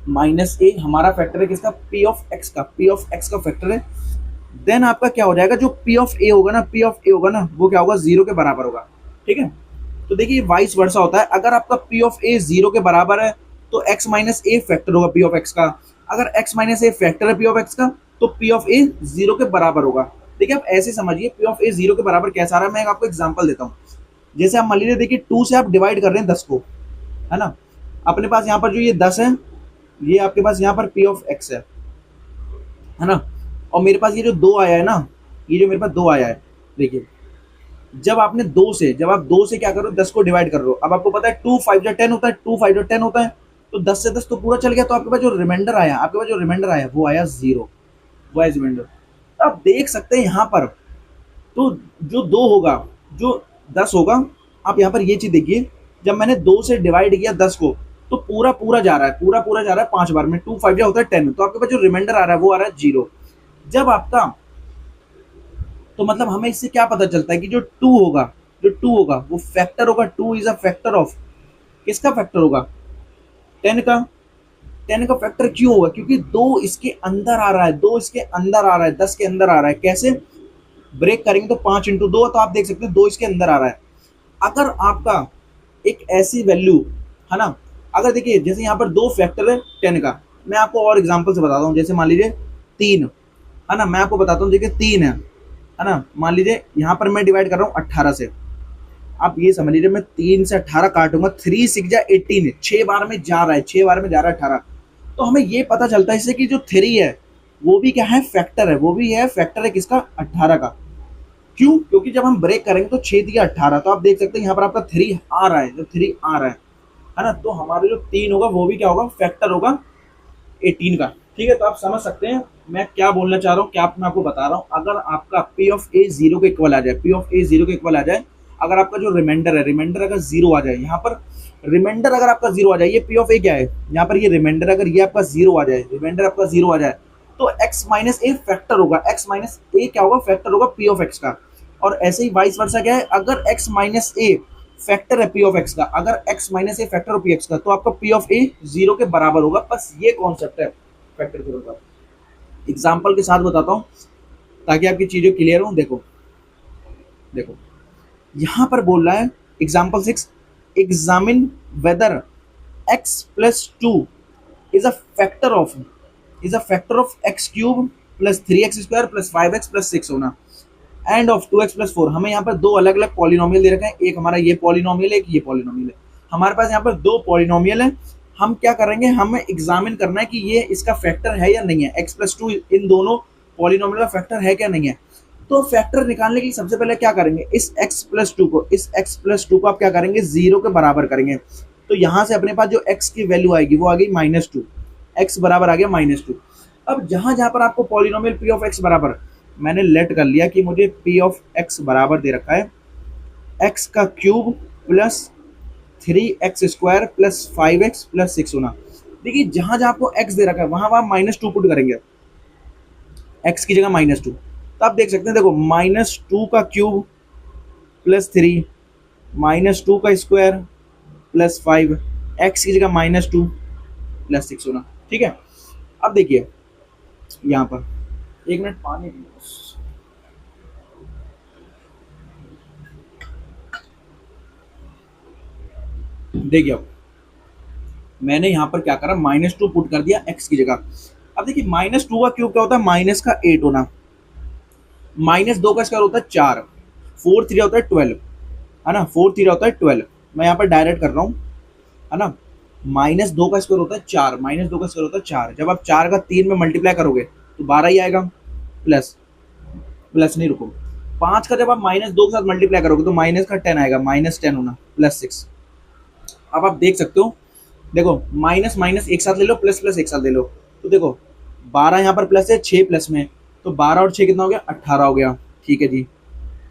माइनस a हमारा फैक्टर है किसका, p ऑफ x का, p ऑफ x का फैक्टर है। देन आपका क्या हो जाएगा, जो p ऑफ a होगा ना, p ऑफ a होगा ना वो क्या होगा, 0 के बराबर होगा। ठीक है, तो देखिए वाइस वर्सा होता है। अगर आपका p ऑफ a 0 के बराबर है तो x माइनस a फैक्टर होगा p ऑफ x का, अगर x माइनस a फैक्टर है p ऑफ x का तो p ऑफ a 0 के बराबर होगा। देखिए आप ऐसे समझिए p ऑफ a 0 के बराबर कैसा आ रहा है, मैं आपको एग्जांपल देता हूँ। जैसे आप मान लीजिए, देखिए 2 से आप डिवाइड कर रहे हैं 10 को, है ना, अपने पास यहाँ पर जो ये 10 है, ये आपके पास यहाँ पर p ऑफ x है ना, और मेरे पास ये जो 2 आया है ना, ये जो मेरे पास 2 आया है, देखिए जब आपने 2 से, जब आप 2 से क्या करो, 10 को डिवाइड कर रहे हो, अब आपको पता है 2 5 10 होता है, 2 5 10 होता है, तो 10 से 10 तो पूरा चल गया, तो आपके पास जो रिमाइंडर आया, वो आया 0, वो एज रिमाइंडर। आप देख सकते हैं यहाँ पर, तो जो 2 होगा, जो 10 होगा, आप यहाँ पर ये चीज देखिए, जब मैंने 2 से डिवाइड किया 10 को, तो पूरा पूरा जा रहा है, पूरा जा रहा है 5 बार में, 2 5 होता है 10, तो आपके पास जो रिमाइंडर आ रहा है वो आ रहा है 0। जब आपका, तो मतलब हमें इससे क्या पता चलता है कि जो 2 होगा, वो फैक्टर होगा, 2 इज अ फैक्टर ऑफ, किसका फैक्टर होगा, 10 का। 10 का फैक्टर क्यों होगा, क्योंकि 2 इसके अंदर आ रहा है, 10 के अंदर आ रहा है। कैसे ब्रेक करेंगे तो 5 इंटू 2, तो आप देख सकते हैं 2 इसके अंदर आ रहा है। अगर आपका एक ऐसी वैल्यू है ना, अगर देखिए जैसे यहाँ पर 2 फैक्टर है 10 का, मैं आपको और एग्जांपल से बताता हूँ। जैसे मान लीजिए 3 है ना, मैं आपको बताता हूँ, देखिए 3 है ना, मान लीजिए यहाँ पर मैं डिवाइड कर रहा हूँ 18 से। आप ये समझ लीजिए मैं 3 से 18 काटूंगा, 3 6 जा 18 है, 6 बार में जा रहा है, 18। तो हमें ये पता चलता है इससे कि जो 3 है वो भी क्या है, फैक्टर है, फैक्टर है किसका, 18 का। क्यों, क्योंकि जब हम ब्रेक करेंगे तो 6 दिया 18, तो आप देख सकते हैं यहाँ पर आपका 3 आ रहा है, जब 3 आ रहा है ना, तो हमारे जो 3 होगा वो भी क्या होगा, फैक्टर होगा 18 का। ठीक है, तो आप समझ सकते हैं मैं क्या बोलना चाह रहा हूँ, क्या मैं आपको बता रहा हूँ। अगर आपका पी ऑफ ए 0 के इक्वल आ जाए, अगर आपका जो रिमाइंडर है, अगर 0 आ जाए, यहाँ पर रिमाइंडर अगर आपका 0 आ जाए, ये पी ऑफ ए क्या है, यहाँ पर ये रिमाइंडर अगर ये आपका 0 आ जाए, तो x माइनस ए फैक्टर होगा, क्या होगा, फैक्टर होगा पी ऑफ एक्स का। और ऐसे ही वाइस वर्सा क्या है, अगर x माइनस ए फैक्टर है पी ऑफ एक्स का, अगर x माइनस ए फैक्टर हो पी एक्स का, तो आपका पी ऑफ ए 0 के बराबर होगा। बस ये कॉन्सेप्ट है फैक्टर थ्योरम का। एग्जाम्पल के साथ बताता हूँ ताकि आपकी चीजें क्लियर हो। देखो यहां पर बोल रहा है example 6, examine whether x plus 2 is a factor of x cube plus 3x square plus 5x plus 6 होना, एंड ऑफ 2x प्लस 4। हमें यहाँ पर 2 अलग अलग पॉलिनोमियल दे रखे हैं, एक हमारा ये पॉलिनोमियल है, एक ये पॉलिनोमियल है। हमारे पास यहाँ पर 2 पॉलिनोमियल है। हम क्या करेंगे, हमें एग्जामिन करना है कि ये इसका फैक्टर है या नहीं है, x प्लस 2 इन दोनों पॉलिनोमियल का फैक्टर है क्या नहीं है। तो फैक्टर निकालने के लिए सबसे पहले क्या करेंगे, इस x प्लस 2 को आप क्या करेंगे, 0 के बराबर करेंगे। तो यहाँ से अपने पास जो x की वैल्यू आएगी वो आ गई -2, x बराबर आ गया -2। अब जहां जहां पर आपको पॉलिनोमियल p ऑफ x बराबर, मैंने लेट कर लिया कि मुझे p ऑफ x बराबर दे रखा है x का cube plus 3x square plus 5x plus 6 होना। देखिए जहां जहां आपको x दे रखा है वहां वहां -2 पुट करेंगे, x की जगह -2। तो आप देख सकते हैं, देखो -2 का क्यूब प्लस 3, -2 का स्क्वायर प्लस 5, x की जगह -2 प्लस 6 होना। ठीक है, अब देखिए यहाँ पर 1 मिनट पानी देखिए। अब मैंने यहाँ पर क्या करा, -2 पुट कर दिया x की जगह। अब देखिए -2 का क्यूब क्या होता है, माइनस का 8 होना, -2 का स्क्वायर होता है 4, 4 3 होता है 12, है ना, 4 3 होता है 12। मैं यहाँ पर डायरेक्ट कर रहा हूँ, है ना। -2 का स्क्वायर होता है 4, जब आप 4 का 3 में मल्टीप्लाई करोगे तो 12 ही आएगा, प्लस नहीं रुको, 5 का जब आप -2 के साथ मल्टीप्लाई करोगे तो माइनस का 10 आएगा, -10 होना प्लस 6। अब आप देख सकते हो, देखो माइनस माइनस एक साथ ले लो, प्लस प्लस एक साथ ले लो, तो देखो 12 यहाँ पर प्लस है, 6 प्लस में, तो 12 और 6 कितना हो गया, 18 हो गया। ठीक है जी,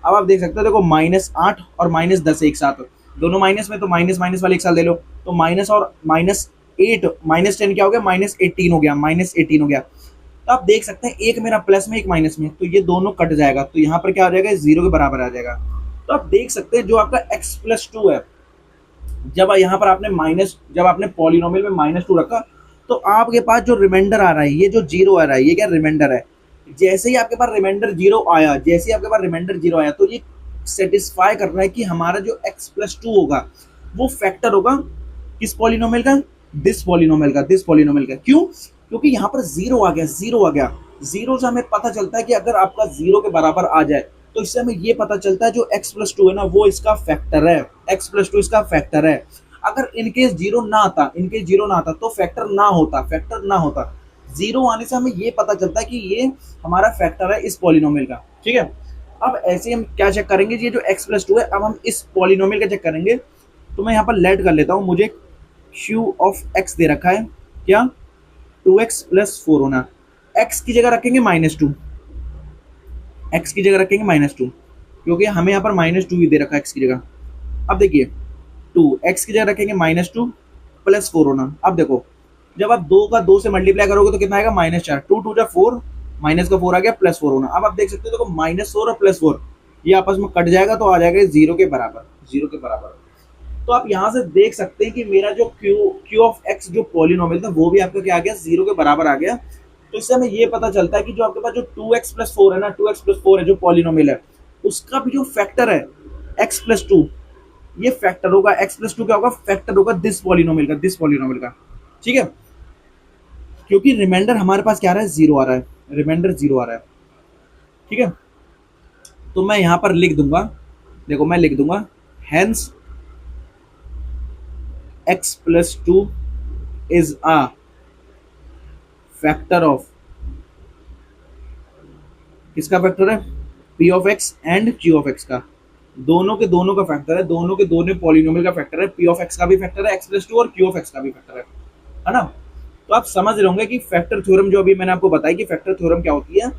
अब आप देख सकते हो, देखो -8 और -10 एक साथ, दोनों माइनस में, तो माइनस माइनस वाले एक साथ ले लो, तो माइनस और -8 -10 क्या हो गया, -18 हो गया, -18 हो गया। तो आप देख सकते हैं एक मेरा प्लस में एक माइनस में, तो ये दोनों कट जाएगा, तो यहाँ पर क्या आ जाएगा, 0 के बराबर आ जाएगा। तो आप देख सकते हैं जो आपका x प्लस 2 है, जब यहाँ पर आपने पॉलिनोमियल में -2 रखा, तो आपके पास जो रिमाइंडर आ रहा है, ये जो 0 आ रहा है, ये क्या रिमाइंडर है। जैसे ही आपके पास रिमाइंडर 0 आया, तो ये सेटिस्फाई कर रहा है कि हमारा जो x प्लस 2 होगा वो फैक्टर होगा किस पॉलिनोमियल का, दिस पॉलिनोमियल का। क्यों, क्योंकि यहाँ पर 0 आ गया, 0 से हमें पता चलता है कि अगर आपका 0 के बराबर आ जाए तो इससे हमें ये पता चलता है जो x प्लस 2 है ना, वो इसका फैक्टर है, x प्लस 2 इसका फैक्टर है। अगर इनकेस 0 ना आता तो फैक्टर ना होता। 0 आने से हमें ये पता चलता है कि ये हमारा फैक्टर है इस पॉलिनोमियल का। ठीक है, अब ऐसे हम क्या चेक करेंगे, ये जो x प्लस 2 है, अब हम इस पॉलिनोमियल का चेक करेंगे। तो मैं यहाँ पर लेट कर लेता हूँ, मुझे क्यू ऑफ एक्स दे रखा है क्या, 2x प्लस 4 होना, x की जगह रखेंगे -2, x की जगह रखेंगे -2 क्योंकि हमें यहाँ पर -2 ही दे रखा है x की जगह। अब देखिए 2 x की जगह रखेंगे -2 प्लस 4 होना। अब देखो जब आप 2 का 2 से मल्टीप्लाई करोगे तो कितना आएगा, -4, 2 2 जा 4, माइनस का 4 आ गया, प्लस 4 होना। अब आप देख सकते हो देखो -4 और +4 ये आपस में कट जाएगा तो आ जाएगा 0 के बराबर, 0 के बराबर। तो आप यहाँ से देख सकते हैं कि मेरा जो क्यू ऑफ एक्स जो पॉलिनोमियल था वो भी आपका क्या आ गया, 0 के बराबर आ गया। तो इससे हमें ये पता चलता है कि जो आपके पास जो 2x प्लस 4 है ना, 2x प्लस 4 है जो पॉलिनोमियल है, उसका भी जो फैक्टर है x प्लस 2, ये फैक्टर होगा, x प्लस 2 क्या होगा, फैक्टर होगा दिस पॉलिनोमियल का, दिस पॉलिनोमियल का। ठीक है, क्योंकि रिमाइंडर हमारे पास क्या आ रहा है, 0 आ रहा है, रिमाइंडर 0 आ रहा है। ठीक है, तो मैं यहां पर लिख दूंगा, देखो मैं लिख दूंगा hence x plus 2 is a factor of, किसका फैक्टर है, p of x and q of x का, दोनों के दोनों का फैक्टर है, दोनों के दोनों पॉलिनोमियल का फैक्टर है, p ऑफ x का भी फैक्टर है, x प्लस 2 और q ऑफ x का भी फैक्टर है ना। तो आप समझ रहे होंगे कि फैक्टर थ्योरम जो अभी मैंने आपको बताया कि फैक्टर थ्योरम क्या होती है,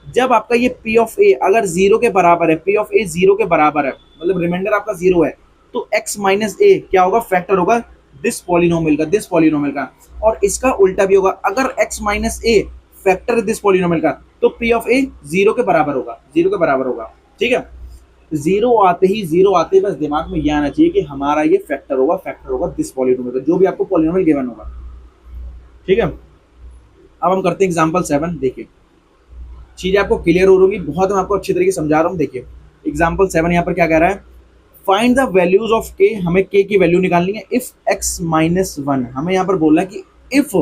जब आपका ये p ऑफ a अगर 0 के बराबर है, p ऑफ a 0 के बराबर है, मतलब रिमाइंडर आपका 0 है, तो x माइनस a क्या होगा, फैक्टर होगा दिस पॉलिनोमियल का, दिस पॉलिनोमियल का। और इसका उल्टा भी होगा, अगर x minus a factor this polynomial का, तो p ऑफ a 0 के बराबर होगा, 0 के बराबर होगा। ठीक है, 0 आते ही बस दिमाग में यह आना चाहिए कि हमारा ये फैक्टर होगा, फैक्टर होगा दिस पॉलिनोमियल का, जो भी आपको पॉलिनोमियल गिवन होगा। ठीक है, अब हम करते हैं एग्जांपल 7। देखिए चीजें आपको क्लियर हो रही, बहुत मैं आपको अच्छी तरीके से समझा रहा हूँ। देखिए एग्जांपल 7 यहाँ पर क्या कह रहा है, फाइंड द वैल्यूज ऑफ के, हमें के की वैल्यू निकालनी है इफ x माइनस 1, हमें यहाँ पर बोलना है कि इफ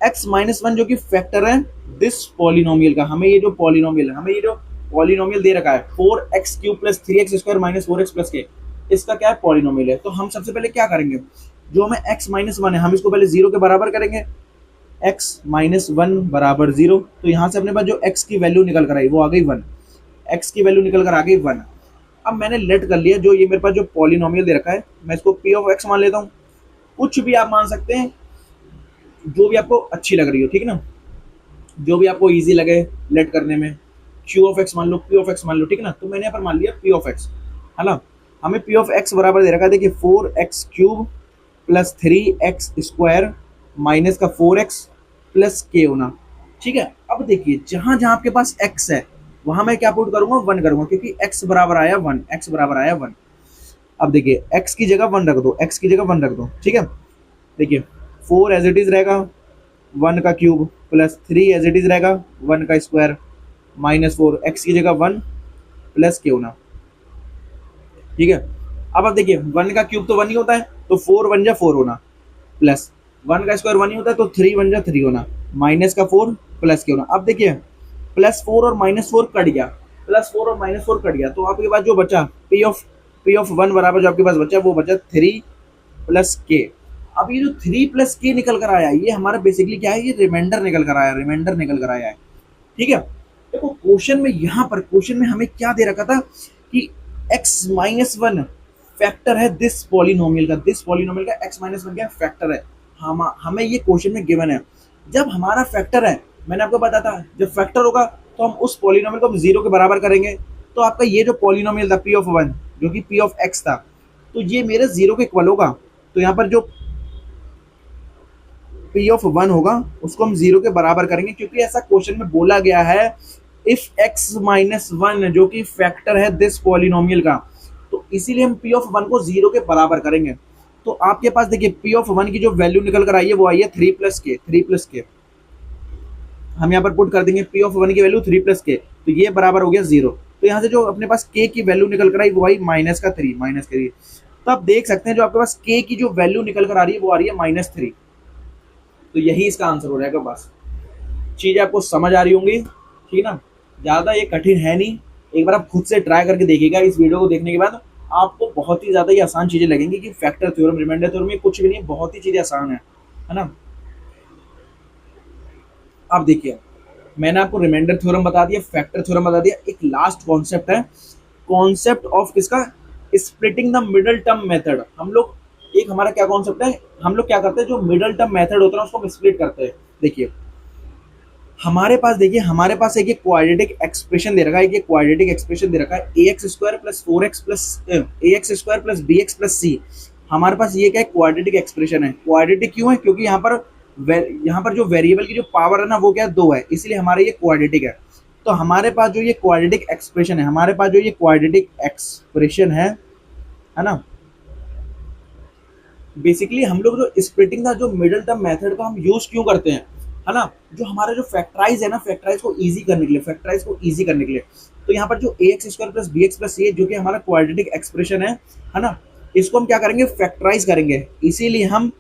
x माइनस 1 जो कि फैक्टर है दिस पॉलिनोमियल का, हमें ये जो पॉलिनोमियल है, हमें ये जो पॉलिनोमियल दे रखा है 4x³ plus 3x² minus 4x plus के, इसका क्या है, पॉलिनोमियल है। तो हम सबसे पहले क्या करेंगे, जो हमें x माइनस 1 है हम इसको पहले 0 के बराबर करेंगे, x माइनस 1 बराबर 0। तो यहाँ से अपने पास जो x की वैल्यू निकल कर आई वो आ गई 1, x की वैल्यू निकल कर आ गई 1। अब मैंने लेट कर लिया जो ये मेरे पास जो पॉलिनोमियल दे रखा है, मैं इसको p ऑफ x मान लेता हूँ, कुछ भी आप मान सकते हैं, जो भी आपको अच्छी लग रही हो, ठीक है ना, जो भी आपको इजी लगे लेट करने में, q ऑफ x मान लो, p ऑफ x मान लो, ठीक है ना। तो मैंने यहाँ पर मान लिया p ऑफ x, है ना। हमें p ऑफ x बराबर दे रखा है, देखिए 4x³ प्लस 3x² माइनस का 4x प्लस के होना। ठीक है, अब देखिए जहां जहां आपके पास x है वहां मैं क्या पुट करूंगा, 1 करूंगा, क्योंकि x बराबर आया 1, x बराबर आया 1। अब देखिए x की जगह 1 रख दो, x की जगह 1 रख दो। ठीक है, देखिए 4 एज इट इज रहेगा 1 का cube plus 3 as it is रहेगा 1 का स्क्वायर माइनस 4, x की जगह 1 प्लस के होना। ठीक है, अब देखिए 1 का क्यूब तो 1 ही होता है, तो 4 1 जा 4 होना, प्लस 1 का स्क्वायर 1 ही होता है, तो 3 1 जा 3 होना, माइनस का 4 प्लस के होना। अब देखिए प्लस 4 और माइनस 4 कट गया, प्लस 4 और माइनस 4 कट गया, तो आपके पास जो बचा p ऑफ 1 बराबर जो आपके पास बचा वो बचा 3 प्लस के। अब ये जो 3 प्लस के निकल कर आया, ये हमारा बेसिकली क्या है, ये रिमाइंडर निकल कर आया, रिमाइंडर निकल कर आया है। ठीक है, देखो क्वेश्चन में यहाँ पर क्वेश्चन में हमें क्या दे रखा था कि x माइनस 1 फैक्टर है दिस पॉलिनोमियल का, दिस पॉलिनोमियल का x माइनस 1 क्या फैक्टर है, हमें ये क्वेश्चन में गिवन है। जब हमारा फैक्टर है, मैंने आपको बताया था जब फैक्टर होगा तो हम उस पॉलिनोमियल को हम 0 के बराबर करेंगे। तो आपका ये जो पॉलिनोमियल था p ऑफ 1 जो कि p ऑफ x था, तो ये मेरे 0 के इक्वल होगा। तो यहाँ पर जो p ऑफ 1 होगा उसको हम 0 के बराबर करेंगे, क्योंकि ऐसा क्वेश्चन में बोला गया है इफ x माइनस 1 जो कि फैक्टर है दिस पॉलिनोमियल का, तो इसीलिए हम p ऑफ 1 को 0 के बराबर करेंगे। तो आपके पास देखिए p ऑफ 1 की जो वैल्यू निकल कर आई है वो आई है 3 प्लस के, 3 प्लस के हम यहाँ पर पुट कर देंगे, p ऑफ 1 की वैल्यू 3 प्लस के, तो ये बराबर हो गया 0। तो यहाँ से जो अपने पास k की वैल्यू निकल कर आई वो आई माइनस का 3, माइनस का 3। तो आप देख सकते हैं जो आपके पास k की जो वैल्यू निकल कर आ रही है वो आ रही है -3। तो यही इसका आंसर हो जाएगा। बस चीज़ें आपको समझ आ रही होंगी, ठीक है ना, ज़्यादा ये कठिन है नहीं। एक बार आप खुद से ट्राई करके देखिएगा, इस वीडियो को देखने के बाद आपको बहुत ही ज़्यादा ये आसान चीज़ें लगेंगी कि फैक्टर थ्योरम, रिमाइंडर थ्योरम, ये कुछ भी नहीं, बहुत ही चीज़ें आसान है ना। अब देखिए मैंने आपको रिमाइंडर थ्योरम बता दिया, फैक्टर थ्योरम बता दिया, एक लास्ट कॉन्सेप्ट है, कॉन्सेप्ट ऑफ किसका, splitting the middle term method. हम लोग एक हमारा क्या कॉन्सेप्ट है, हम लोग क्या करते हैं, जो मिडल टर्म मेथड होता है उसको हम स्प्लिट करते हैं। देखिए हमारे पास, देखिए हमारे पास एक क्वाड्रेटिक एक्सप्रेशन दे रखा है, एक क्वाड्रेटिक एक्सप्रेशन दे रखा है, a x square plus 4x plus a x square plus b x plus c. हमारे पास ये क्या है, क्वाड्रेटिक एक्सप्रेशन है। क्वाड्रेटिक क्यों है, क्योंकि यहाँ पर जो वेरिएबल की जो पावर है ना वो क्या है, 2 है, इसलिए हमारा ये क्वाड्रेटिक है। तो हमारे पास जो ये क्वाड्रेटिक एक्सप्रेशन है, हमारे पास जो ये क्वाड्रेटिक एक्सप्रेशन है ना, बेसिकली हम लोग जो स्प्लिटिंग का जो मिडिल टर्म मेथड का हम यूज क्यों करते हैं, है ना, जो हमारा जो फैक्टराइज है ना, फैक्टराइज को इजी करने के लिए, फैक्टराइज को इजी करने के लिए। तो यहाँ पर जो a x square plus b x plus c जो कि हमारा क्वाड्रेटिक एक्सप्रेशन है ना, इसको हम क्या करेंगे, फैक्टराइज करेंगे। इसीलिए हम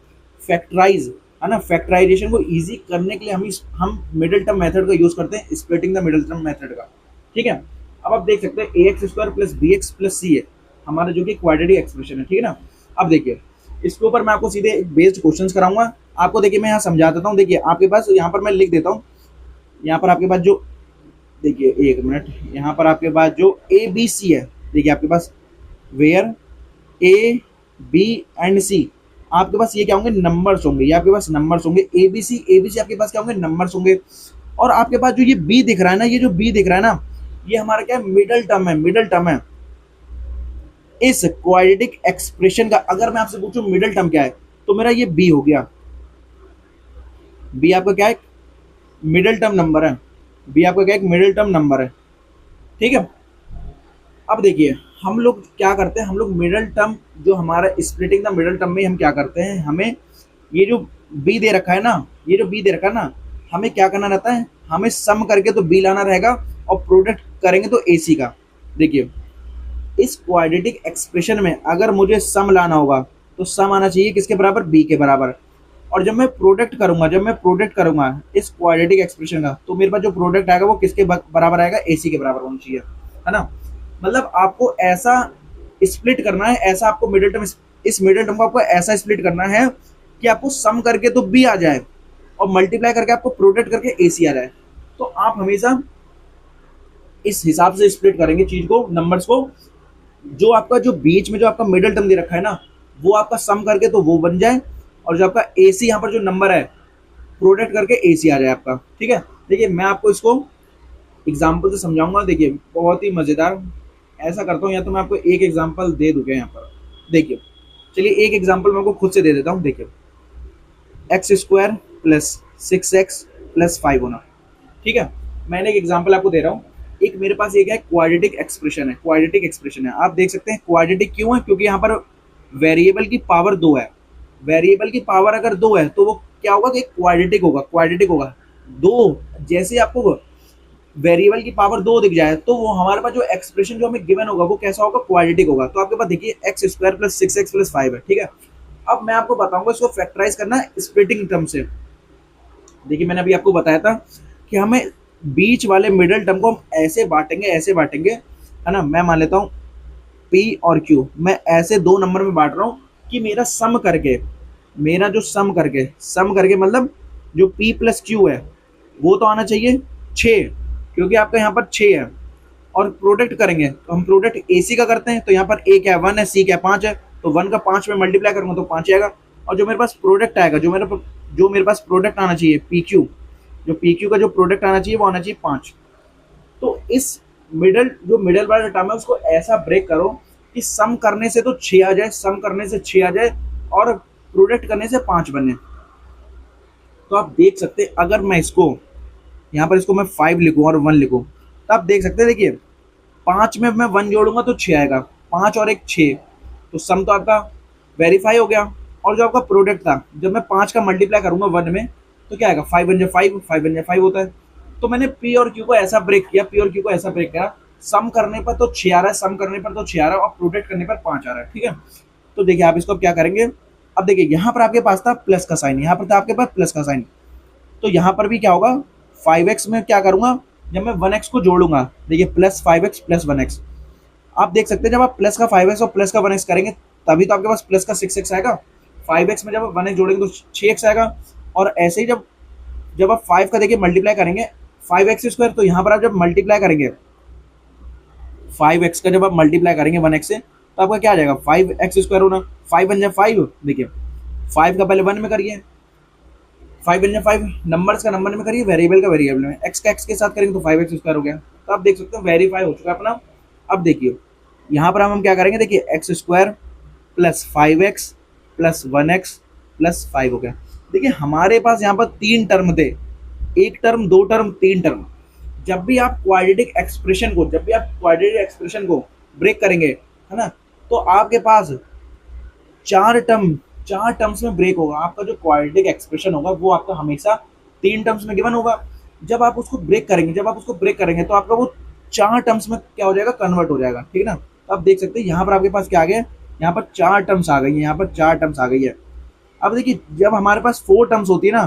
फैक्टराइज, है ना, फैक्टराइजेशन को इजी करने के लिए हम मिडिल टर्म मेथड का यूज करते हैं, splitting the middle term method का। ठीक है, अब आप देख सकते हैं a x square plus b x plus c है हमारा जो कि क्वाड्रेटिक एक्सप्रेशन है। ठीक है ना, अब देखिए इसके ऊपर मैं आपको सीधे बेस्ड क्वेश्चंस कराऊंगा आपको। देखिए मैं यहाँ समझा देता हूँ। देखिए आपके पास यहाँ पर मैं लिख देता हूँ, यहाँ पर आपके पास जो, देखिए एक मिनट, यहाँ पर आपके पास जो ए बी सी है, देखिए आपके पास वेयर ए बी एंड सी, आपके पास ये क्या होंगे, नंबर्स होंगे, ये आपके पास नंबर्स होंगे। ए बी सी आपके पास क्या होंगे, नंबर्स होंगे। और आपके पास जो ये बी दिख रहा है ना, ये जो बी दिख रहा है ना, ये हमारा क्या है, मिडल टर्म है, मिडल टर्म है इस क्वाड्रेटिक एक्सप्रेशन का। अगर मैं आपसे पूछूं मिडिल टर्म क्या है, तो मेरा ये बी हो गया। बी आपका क्या है, मिडिल टर्म नंबर है। बी आपका क्या है, मिडिल टर्म नंबर है। ठीक है, अब देखिए हम लोग क्या करते हैं, हम लोग मिडिल टर्म जो हमारा स्प्लिटिंग द मिडिल टर्म में हम क्या करते हैं, हमें ये जो बी दे रखा है ना, ये जो बी दे रखा है ना, हमें क्या करना रहता है, हमें सम करके तो बी लाना रहेगा और प्रोडक्ट करेंगे तो ए सी का। देखिए इस क्वाड्रेटिक एक्सप्रेशन में अगर मुझे सम लाना होगा तो सम आना चाहिए किसके बराबर, बी के बराबर। और जब मैं प्रोडक्ट करूंगा इस क्वाड्रेटिक एक्सप्रेशन का, तो मेरे पास जो प्रोडक्ट आएगा वो किसके बराबर आएगा, एसी के बराबर होना चाहिए, है ना। मतलब आपको ऐसा स्प्लिट करना है, ऐसा आपको मिडिल टर्म, इस मिडिल टर्म को आपको ऐसा स्प्लिट करना है कि आपको सम करके तो बी आ जाए और मल्टीप्लाई करके आपको प्रोडक्ट करके एसी आ जाए। तो आप हमेशा इस हिसाब से स्प्लिट करेंगे चीज को, नंबर्स को, जो आपका जो बीच में जो आपका मिडिल टर्म दे रखा है ना, वो आपका सम करके तो वो बन जाए, और जो आपका एसी यहाँ पर जो नंबर है प्रोडक्ट करके एसी आ जाए आपका। ठीक है, देखिए मैं आपको इसको एग्जाम्पल से समझाऊंगा। देखिए बहुत ही मजेदार, ऐसा करता हूँ या तो मैं आपको एक एग्जाम्पल दे दूंगा यहाँ पर। देखिए चलिए एक एग्जाम्पल मैं आपको खुद से दे देता हूँ। देखिए x square plus 6x plus 5 होना। ठीक है, मैंने एक एग्जाम्पल आपको दे रहा हूँ। एक मेरे पास एक है क्वाड्रेटिक एक्सप्रेशन है, क्वाड्रेटिक एक्सप्रेशन है। आप देख सकते हैं क्वाड्रेटिक क्यों है, क्योंकि यहाँ पर वेरिएबल की पावर 2 है। वेरिएबल की पावर अगर 2 है तो वो क्या होगा कि क्वाड्रेटिक होगा, क्वाड्रेटिक होगा। 2 जैसे आपको वेरिएबल की पावर 2 दिख जाए तो वो हमारे पास जो एक्सप्रेशन जो हमें गिवन होगा वो कैसा होगा, क्वाड्रेटिक होगा। तो आपके पास देखिए x square plus 6x plus 5 है। ठीक है, अब मैं आपको बताऊंगा इसको फैक्टराइज करना स्प्लिटिंग टर्म से। देखिए मैंने अभी आपको बताया था कि हमें बीच वाले मिडिल टर्म को हम ऐसे बांटेंगे, है ना। मैं मान लेता हूँ P और Q, मैं ऐसे 2 नंबर में बांट रहा हूँ कि मेरा सम करके, मेरा जो सम करके मतलब जो P प्लस Q है वो तो आना चाहिए 6, क्योंकि आपका यहाँ पर 6 है। और प्रोडक्ट करेंगे तो हम प्रोडक्ट AC का करते हैं, तो यहाँ पर A क्या है, 1 है, C क्या है, 5 है, तो 1 का 5 में मल्टीप्लाई करूंगा तो 5 आएगा। और जो मेरे पास प्रोडक्ट आएगा, जो मेरे पास प्रोडक्ट आना चाहिए PQ, जो PQ का जो प्रोडक्ट आना चाहिए वो आना चाहिए 5। तो इस मिडल वाला टर्म है उसको ऐसा ब्रेक करो कि सम करने से तो 6 आ जाए, सम करने से 6 आ जाए और प्रोडक्ट करने से 5 बने। तो आप देख सकते हैं अगर मैं इसको यहाँ पर इसको मैं 5 लिखूँ और 1 लिखूँ तो आप देख सकते हैं, देखिए 5 में मैं 1 जोड़ूंगा तो 6 आएगा, 5 और 1 6, तो सम तो आपका वेरीफाई हो गया। और जो आपका प्रोडक्ट था, जब मैं 5 का मल्टीप्लाई करूंगा 1 में तो क्या आएगा, 5 बन जाए 5, 5 बन जाए 5 होता है। तो मैंने P और Q को ऐसा ब्रेक किया, सम करने पर तो 6 आ रहा है, सम करने पर तो 6 आ रहा है और प्रोडक्ट करने पर 5 आ रहा है। ठीक है, तो देखिए आप इसको क्या करेंगे। अब देखिए यहाँ पर आपके पास था प्लस का साइन, यहाँ पर था आपके पास प्लस का साइन, तो यहाँ पर भी क्या होगा, 5x में क्या करूंगा, जब मैं 1x को जोड़ूंगा, देखिए प्लस 5x प्लस 1x। आप देख सकते हैं जब आप प्लस का 5x और प्लस का 1x करेंगे तभी तो आपके पास प्लस का 6x आएगा। 5x में जब आप 1x जोड़ेंगे तो 6x आएगा। और ऐसे ही जब आप 5 का देखिए मल्टीप्लाई करेंगे 5x स्क्वायर, तो यहाँ पर आप जब मल्टीप्लाई करेंगे 5x का, जब आप मल्टीप्लाई करेंगे 1x से तो आपका क्या आ जाएगा 5x² होना, 5 बन जाए 5, देखिए 5 का पहले 1 में करिए, 5 बन जाए 5, नंबर्स का नंबर में करिए, वेरिएबल का वेरिएबल में, एक्स का एक्स के साथ करेंगे तो 5x² हो गया। तो आप देख सकते हो वेरीफाई हो चुका है अपना। अब देखिए यहाँ पर हम क्या करेंगे, देखिए x² plus 5x plus 1x plus 5 हो गया। देखिए हमारे पास यहाँ पर 3 टर्म थे, 1 टर्म 2 टर्म 3 टर्म। जब भी आप क्वाड्रेटिक एक्सप्रेशन को ब्रेक करेंगे, है ना, तो आपके पास 4 टर्म्स में ब्रेक होगा। आपका जो क्वाड्रेटिक एक्सप्रेशन होगा वो आपका हमेशा 3 टर्म्स में गिवन होगा। जब आप उसको ब्रेक करेंगे तो आपका वो 4 टर्म्स में क्या हो जाएगा, कन्वर्ट हो जाएगा, ठीक है ना। तो आप देख सकते हैं यहाँ पर आपके पास क्या आ गया, यहाँ पर 4 टर्म्स आ गई है, यहाँ पर 4 टर्म्स आ गई है। अब देखिए जब हमारे पास 4 टर्म्स होती है ना,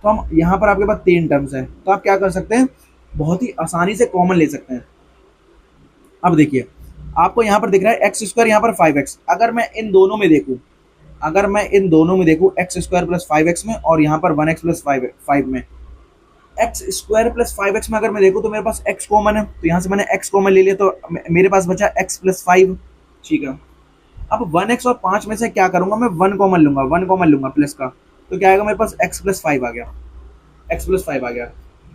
तो हम यहाँ पर आपके पास 3 टर्म्स है, तो आप क्या कर सकते हैं, बहुत ही आसानी से कॉमन ले सकते हैं। अब देखिए आपको यहाँ पर दिख रहा है x², यहाँ पर 5x। अगर मैं इन दोनों में देखूँ x² प्लस 5x में और यहाँ पर 1x प्लस 5 में, x² प्लस 5x में अगर मैं देखूँ तो मेरे पास x कॉमन है, तो यहाँ से मैंने x कॉमन ले लिया, तो मेरे पास बचा x प्लस 5, ठीक है। अब 1x और 5 में से क्या करूंगा, मैं 1 कॉमन लूंगा प्लस का, तो क्या आएगा मेरे पास x प्लस 5 आ गया।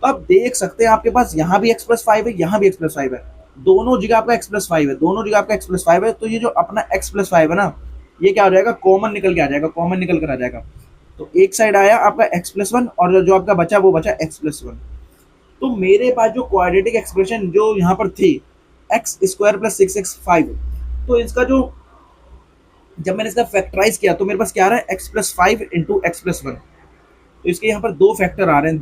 तो आप देख सकते हैं आपके पास यहाँ भी x प्लस 5 है, यहाँ भी x प्लस 5 है, दोनों जगह आपका x प्लस 5 है। तो ये जो अपना x प्लस 5 है ना, ये क्या हो जाएगा, कॉमन निकल कर आ जाएगा। तो एक साइड आया आपका x प्लस 1 और जो आपका बचा वो बचा x प्लस 1। तो मेरे पास जो क्वाड्रेटिक एक्सप्रेशन जो यहाँ पर थी x² प्लस 6x 5, तो इसका जो जब मैंने इसका फैक्टराइज किया तो मेरे पास क्या आ रहा है, x plus 5 into x plus 1। तो इसके यहाँ पर 2 फैक्टर आ रहे हैं,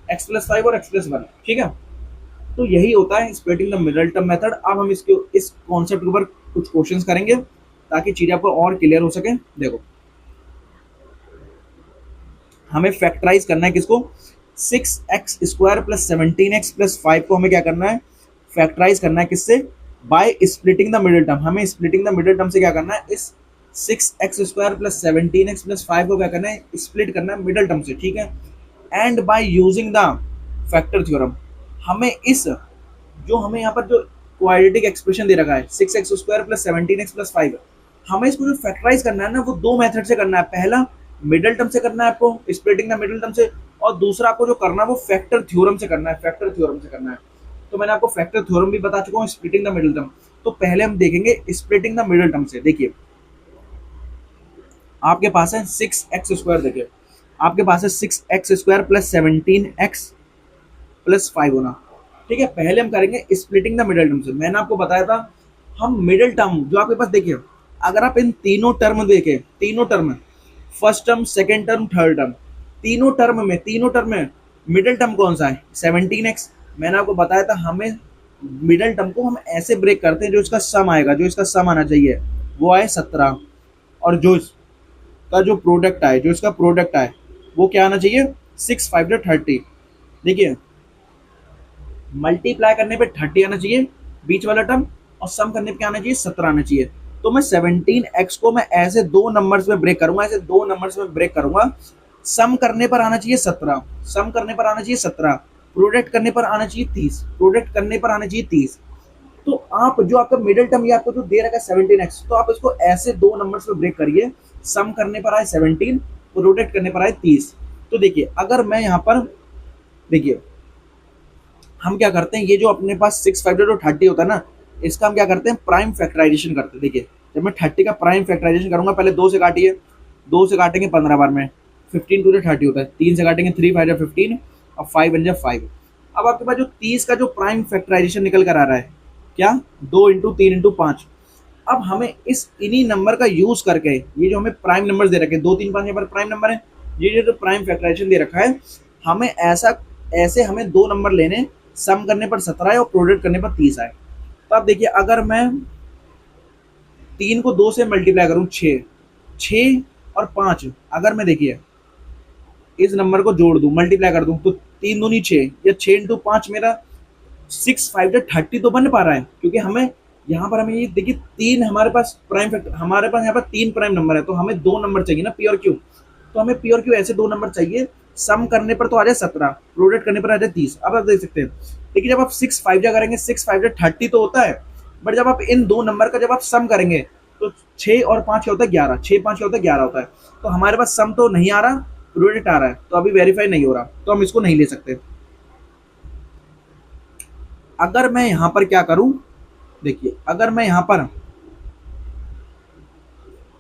x प्लस 5 और x प्लस 1, ठीक है। तो यही होता है splitting the middle term method. अब हम इस कॉन्सेप्ट के ऊपर कुछ क्वेश्चंस करेंगे ताकि चीजें आपको और क्लियर हो सके। देखो हमें फैक्टराइज करना है किसको, 6x² प्लस 17x प्लस 5 को हमें क्या करना है, फैक्टराइज करना है किससे, by splitting the middle term. हमें स्प्लिटिंग द मिडिल टर्म से क्या करना है, इस 6x² प्लस 17x प्लस 5 को क्या करना है, स्प्लिट करना है मिडिल टर्म से, ठीक है। And by using the factor theorem, हमें हमें यहाँ पर जो क्वाड्रेटिक एक्सप्रेशन दे रखा है 6x² प्लस 17x प्लस 5, हमें इसको जो फैक्टराइज करना है ना, वो 2 मेथड से करना है। पहला मिडिल टर्म से करना है आपको, स्प्लिटिंग द मिडिल टर्म से, और दूसरा आपको जो करना है वो फैक्टर थ्योरम से करना है, तो मैंने आपको फैक्टर थ्योरम भी बता चुका हूँ, स्प्लिटिंग द मिडिल टर्म। तो पहले हम देखेंगे स्प्लिटिंग द मिडिल टर्म से। देखिए आपके पास है 6x², देखिए आपके पास है 6x² प्लस 17x प्लस 5 होना, ठीक है। पहले हम करेंगे स्प्लिटिंग द मिडिल टर्म से। मैंने आपको बताया था हम मिडिल टर्म जो आपके पास, देखिए अगर आप इन तीनों term first term, second term, third term, तीनों टर्म में मिडिल टर्म कौन सा है, 17x। मैंने आपको बताया था हमें मिडिल टर्म को हम ऐसे ब्रेक करते हैं, जो इसका सम आना चाहिए वो आए 17, और जो इसका जो प्रोडक्ट आए वो क्या आना चाहिए, 6 5 30। देखिए मल्टीप्लाई करने पे 30 आना चाहिए बीच वाला टर्म, और सम करने पे क्या आना चाहिए, 17 आना चाहिए। तो मैं 17x को मैं ऐसे 2 नंबर्स में ब्रेक करूंगा, सम करने पर आना चाहिए 17, प्रोडक्ट करने पर आना चाहिए 30। तो आप जो आपका मिडिल टर्म, ये आपको जो दे रखा है 17x, तो आप इसको ऐसे 2 नंबर्स में ब्रेक करिए, सम करने पर आए 17, प्रोडक्ट करने पर आए 30। तो देखिए अगर मैं यहाँ पर, देखिए हम क्या करते हैं, ये जो अपने पास 6 5 30 होता है ना, इसका हम क्या करते हैं, प्राइम फैक्टराइजेशन करते हैं। देखिए जब मैं 30 का प्राइम फैक्टराइजेशन करूंगा, पहले 2 से काटिए, 2 से काटेंगे 15 बार में, 15 2 30 होता है, 3 से काटेंगे 3 5 15 और 5 बन जाए 5। अब आपके पास जो 30 का जो प्राइम फैक्टराइजेशन निकल कर आ रहा है, क्या 2 इंटू 3 इंटू 5। अब हमें इन्हीं नंबर का यूज करके, ये जो हमें प्राइम नंबर दे रखे हैं 2 3 5 यहाँ पर प्राइम नंबर है, ये जो प्राइम फैक्टराइजेशन दे रखा है, हमें ऐसे हमें 2 नंबर लेने, सम करने पर 17 आए और प्रोडक्ट करने पर 30 आए। तो आप देखिए अगर मैं 3 को 2 से मल्टीप्लाई करूं, 6 और 5, अगर मैं देखिए इस नंबर को जोड़ दूं, मल्टीप्लाई कर दूं, तो 3 दूनी 6, या 6 इंटू 5 मेरा 6 5 30 तो बन पा रहा है, क्योंकि हमें यहाँ पर, हमें ये देखिए 3 हमारे पास प्राइम फैक्टर, हमारे पास यहाँ पर 3 प्राइम नंबर है, तो हमें 2 नंबर चाहिए ना, पी और क्यू। तो हमें पी और क्यू ऐसे 2 नंबर चाहिए, सम करने पर तो आ जाए 17, प्रोडक्ट करने पर आ जाए 30। अब आप देख सकते हैं, लेकिन जब आप 6 5 जा करेंगे, 6 5 30 तो होता है, बट जब आप इन दो नंबर का जब आप सम करेंगे तो 6 और 5 क्या होता है 11, 6 5 क्या होता है 11 होता है। तो हमारे पास सम तो नहीं आ रहा, प्रोडक्ट आ रहा है, तो अभी वेरीफाई नहीं हो रहा, तो हम इसको नहीं ले सकते। अगर मैं यहां पर क्या करूं, देखिए अगर मैं यहां पर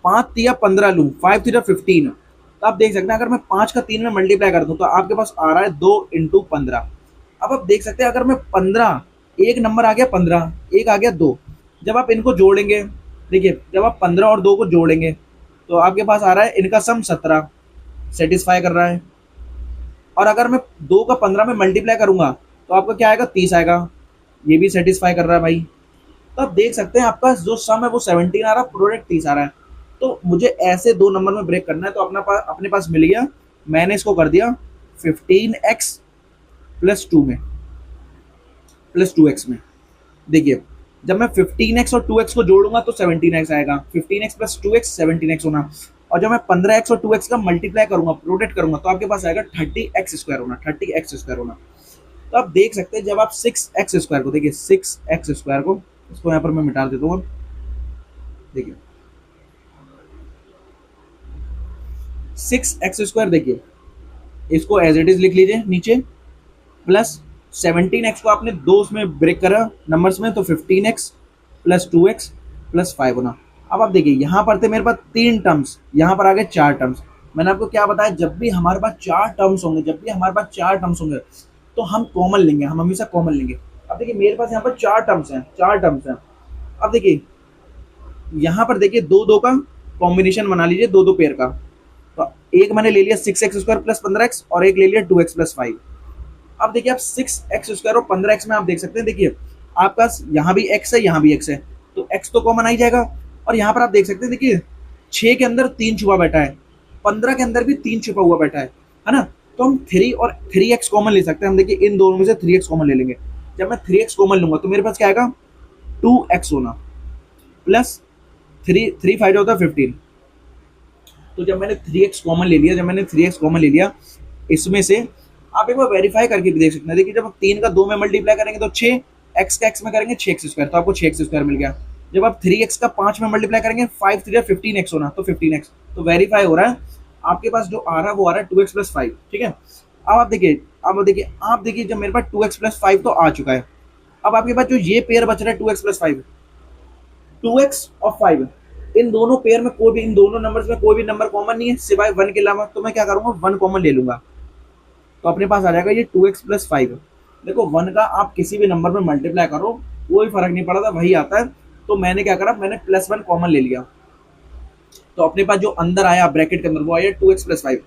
5 या 15 लूं, 5 या 15, तो आप देख सकते हैं अगर मैं 5 का 3 में मल्टीप्लाई कर दूं तो आपके पास आ रहा है 2 × 15। अब आप देख सकते हैं अगर मैं 15, एक नंबर आ गया 15, एक आ गया 2, जब आप इनको जोड़ेंगे, देखिए जब आप 15 और 2 को जोड़ेंगे तो आपके पास आ रहा है इनका सम 17, सेटिस्फाई कर रहा है। और अगर मैं 2 का 15 में मल्टीप्लाई करूंगा तो आपका क्या आएगा 30 आएगा, ये भी सेटिस्फाई कर रहा है भाई। तो आप देख सकते हैं आपका जो सम है वो 17 आ रहा है, प्रोडक्ट 30 आ रहा है। तो मुझे ऐसे दो नंबर में ब्रेक करना है, तो अपने पास मिल गया, मैंने इसको कर दिया 15x प्लस 2 में, प्लस 2x में। देखिए जब मैं 15x और 2x को जोड़ूंगा तो 17x आएगा, 15x प्लस 2x 17x होना। और जब मैं 15x और 2x का मल्टीप्लाई करूंगा, प्रोडक्ट करूंगा, तो आपके पास आएगा 30x² होना, 30x² होना। तो आप देख सकते हैं जब आप 6x² को, देखिए 6x² को, इसको यहाँ पर मैं मिटा देता हूँ। देखिए 6x², देखिए इसको एज इट इज लिख लीजिए नीचे, प्लस 17x को आपने दो उसमें ब्रेक करा नंबर्स में, तो 15x प्लस 2x प्लस 5 होना। अब आप देखिए यहाँ पर थे मेरे पास 3 टर्म्स, यहाँ पर आ गए 4 टर्म्स। मैंने आपको क्या बताया, जब भी हमारे पास 4 टर्म्स होंगे, जब भी हमारे पास 4 टर्म्स होंगे तो हम कॉमन लेंगे, हम हमेशा कॉमन लेंगे। अब देखिए मेरे पास यहाँ पर 4 टर्म्स हैं, 4 टर्म्स हैं। अब देखिए यहाँ पर देखिए दो दो का कॉम्बिनेशन बना लीजिए, दो दो पेयर का। तो एक मैंने ले लिया 6x² प्लस 15x और एक ले लिया 2x प्लस 5। अब देखिए आप 6x² और 15x में आप देख सकते हैं, देखिए आपका यहाँ भी x है, यहाँ भी x है, तो x तो कॉमन आ ही जाएगा। और यहाँ पर आप देख सकते हैं, देखिए 6 के अंदर 3 छुपा बैठा है, 15 के अंदर भी 3 छुपा हुआ बैठा है ना। तो हम 3 और 3x कॉमन ले सकते हैं। हम देखिए इन दोनों में से 3x कॉमन ले लेंगे। जब मैं 3x कॉमन लूंगा तो मेरे पास क्या आएगा 2x होना, प्लस 3 5 होता है 15। तो जब मैंने 3x कॉमन ले लिया, जब मैंने 3x कॉमन ले लिया, इसमें से आप एक बार वेरीफाई करके भी देख सकते हैं। देखिए जब आप 3 का 2 में मल्टीप्लाई करेंगे तो 6, x का x में करेंगे 6x², तो आपको 6x² मिल गया। जब आप 3x का 5 में मल्टीप्लाई करेंगे 5 3 15x होना, तो 15x, तो वेरीफाई हो रहा है। आपके पास जो आ रहा है वो आ रहा है 2x प्लस 5, ठीक है। अब आप देखिए जब मेरे पास 2x प्लस 5 तो आ चुका है। अब आपके पास जो ये पेयर बच रहा है 2x प्लस 5, 2x और 5, इन दोनों पेयर में कोई भी, इन दोनों नंबर्स में कोई भी नंबर कॉमन नहीं है सिवाय 1 के अलावा। तो मैं क्या करूंगा 1 कॉमन ले लूंगा, तो अपने पास आ जाएगा ये 2x प्लस 5। देखो 1 का आप किसी भी नंबर में मल्टीप्लाई करो कोई फर्क नहीं पड़ता, वही आता है। तो मैंने क्या करा, मैंने +1 कॉमन ले लिया, तो अपने पास जो अंदर आया ब्रैकेट के अंदर वो आया 2x प्लस 5।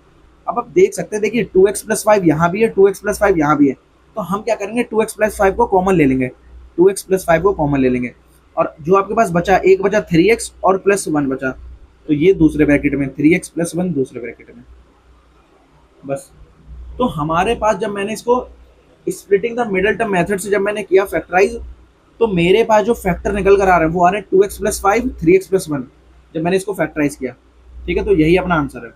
अब आप देख सकते हैं, देखिए 2x प्लस 5 यहाँ भी है, 2x प्लस 5 यहाँ भी है। तो हम क्या करेंगे 2x प्लस 5 को कॉमन ले लेंगे, 2x प्लस 5 को कॉमन ले लेंगे। और जो आपके पास बचा, एक बचा 3x और प्लस 1 बचा, तो ये दूसरे ब्रैकेट में 3x प्लस 1 दूसरे ब्रैकेट में, बस। तो हमारे पास जब मैंने इसको splitting the middle term method से जब मैंने किया फैक्टराइज, तो मेरे पास जो फैक्टर निकल कर आ रहे हैं वो आ रहे हैं 2x प्लस 5 3x प्लस 1, जब मैंने इसको फैक्टराइज किया, ठीक है। तो यही अपना आंसर है।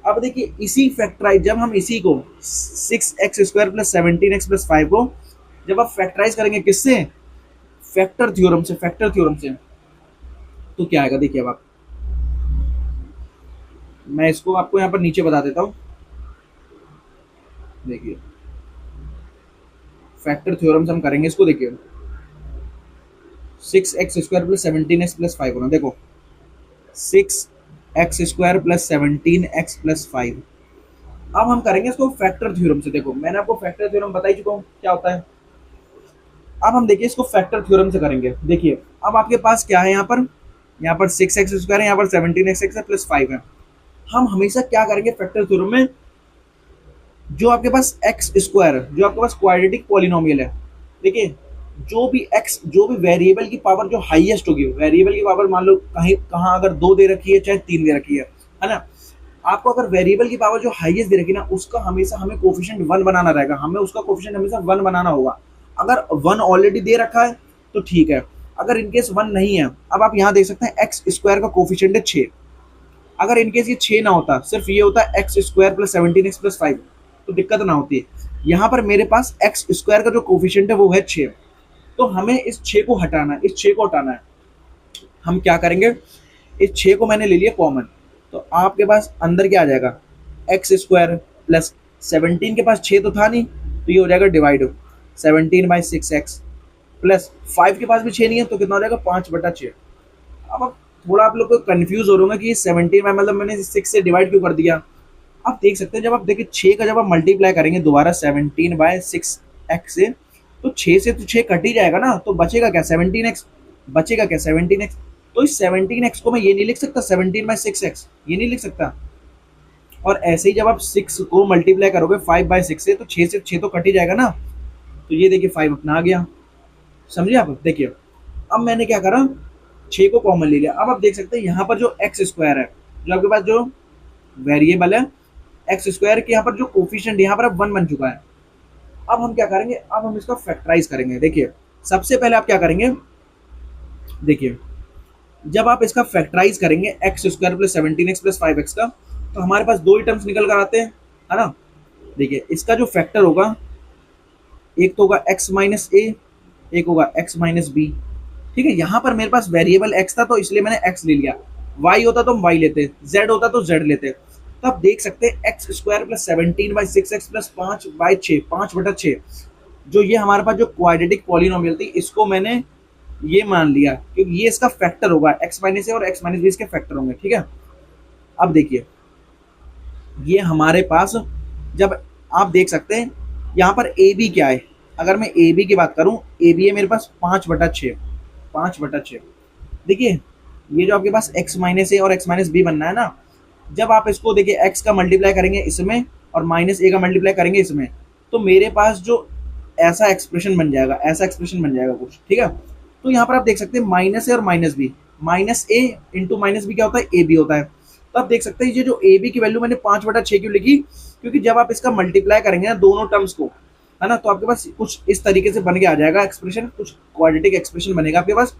अब देखिए इसी फैक्टराइज, जब हम इसी को 6x² प्लस 17x प्लस 5 को जब आप फैक्टराइज करेंगे किससे, फैक्टर थ्योरम से, फैक्टर थ्योरम से, तो क्या आएगा देखिए। अब आप, मैं इसको आपको यहाँ पर नीचे बता देता हूँ। देखिए फैक्टर थ्योरम से हम करेंगे इसको, देखिए 6x² प्लस 17x प्लस 5 होना। देखो 6x² प्लस 17x प्लस 5। अब हम करेंगे इसको फैक्टर थ्योरम से। देखो मैंने आपको फैक्टर थ्योरम बता ही चुका हूँ क्या होता है। अब हम देखिए इसको फैक्टर थ्योरम से करेंगे। देखिए अब आपके पास क्या है, यहाँ पर 6x² है, यहाँ पर 17x प्लस 5 है। हम हमेशा क्या करेंगे फैक्टर थ्योरम में, जो आपके पास x², जो आपके पास क्वाड्रेटिक पॉलिनोमियल है, देखिए जो भी वेरिएबल की पावर जो हाईएस्ट होगी, वेरिएबल की पावर मान लो कहाँ अगर 2 दे रखी है चाहे 3 दे रखी है ना। आपको अगर वेरिएबल की पावर जो हाईएस्ट दे रखी है ना, उसका हमेशा हमें कोफिशिएंट 1 बनाना रहेगा, हमें उसका कोफिशिएंट हमेशा 1 बनाना होगा। अगर 1 ऑलरेडी दे रखा है तो ठीक है, अगर इनकेस 1 नहीं है, अब आप यहाँ देख सकते हैं x² का कोफिशिएंट है 6। अगर इनकेस ये 6 ना होता, सिर्फ ये होता x² प्लस 17x प्लस 5, तो दिक्कत ना होती है। यहाँ पर मेरे पास x² का जो कोफिशिएंट है वो है 6। तो हमें इस 6 को हटाना है, इस 6 को हटाना है। हम क्या करेंगे, इस 6 को मैंने ले लिया कॉमन, तो आपके पास अंदर क्या आ जाएगा, एक्स स्क्वायर प्लस 17 के पास 6 तो था नहीं, तो ये हो जाएगा डिवाइड 17/6x प्लस 5 के पास भी 6 नहीं है, तो कितना हो जाएगा 5/6। अब थोड़ा आप लोग को कंफ्यूज हो रहे होंगे कि 17 में मतलब मैंने 6 से डिवाइड क्यों कर दिया। आप देख सकते हैं, जब आप देखिए 6 का जब आप मल्टीप्लाई करेंगे दोबारा 17/6x से, तो 6 से तो 6 कट ही जाएगा ना, तो बचेगा क्या 17x, बचेगा क्या 17x। तो इस 17x को मैं ये नहीं लिख सकता 17/6x, ये नहीं लिख सकता। और ऐसे ही जब आप 6 को मल्टीप्लाई करोगे 5/6 से, तो 6 से 6 तो कट ही जाएगा ना, तो ये देखिए 5 अपना आ गया। समझे आप, देखिए अब मैंने क्या करा, 6 को कॉमन ले लिया। अब आप देख सकते हैं यहाँ पर जो एक्स स्क्वायर है, जो आपके पास जो वेरिएबल है एक्स स्क्वायर के, यहाँ पर जो कोफिशिएंट यहाँ पर अब 1 बन चुका है। अब हम क्या करेंगे, अब हम इसका फैक्टराइज करेंगे। देखिए सबसे पहले आप क्या करेंगे, देखिए जब आप इसका फैक्टराइज करेंगे x square plus 17x plus 5x का, तो हमारे पास दो ही टर्म्स निकल कर आते हैं, है ना। देखिए इसका जो फैक्टर होगा, एक तो होगा x माइनस ए, एक होगा x माइनस बी। ठीक है, यहाँ पर मेरे पास वेरिएबल x था तो इसलिए मैंने x ले लिया, y होता तो हम y लेते, z होता तो z लेते। तो आप देख सकते हैं x square plus 17/6x plus 5/6, 5/6, जो ये हमारे पास जो क्वाड्रेटिक पॉलिनोमियल थी, इसको मैंने ये मान लिया क्योंकि ये इसका फैक्टर होगा, x माइनस ए और x माइनस बी इसके फैक्टर होंगे। ठीक है, अब देखिए ये हमारे पास, जब आप देख सकते हैं यहाँ पर ए बी क्या है, अगर मैं ए बी की बात करूँ, ए बी है मेरे पास 5/6, 5/6। देखिए ये जो आपके पास x माइनस ए और x माइनस बी बनना है ना, जब आप इसको देखिए x का मल्टीप्लाई करेंगे इसमें और माइनस ए का मल्टीप्लाई करेंगे इसमें, तो मेरे पास जो ऐसा एक्सप्रेशन बन जाएगा, ऐसा एक्सप्रेशन बन जाएगा कुछ। ठीक है, तो यहाँ पर आप देख सकते हैं माइनस ए और माइनस बी, माइनस ए इंटू माइनस बी क्या होता है, ए बी होता है। तो आप देख सकते हैं ये जो ए बी की वैल्यू मैंने 5/6 क्यों लिखी, क्योंकि जब आप इसका मल्टीप्लाई करेंगे ना दोनों टर्म्स को, है ना, तो आपके पास कुछ इस तरीके से बन के आ जाएगा एक्सप्रेशन, कुछ क्वाड्रेटिक एक्सप्रेशन बनेगा आपके पास।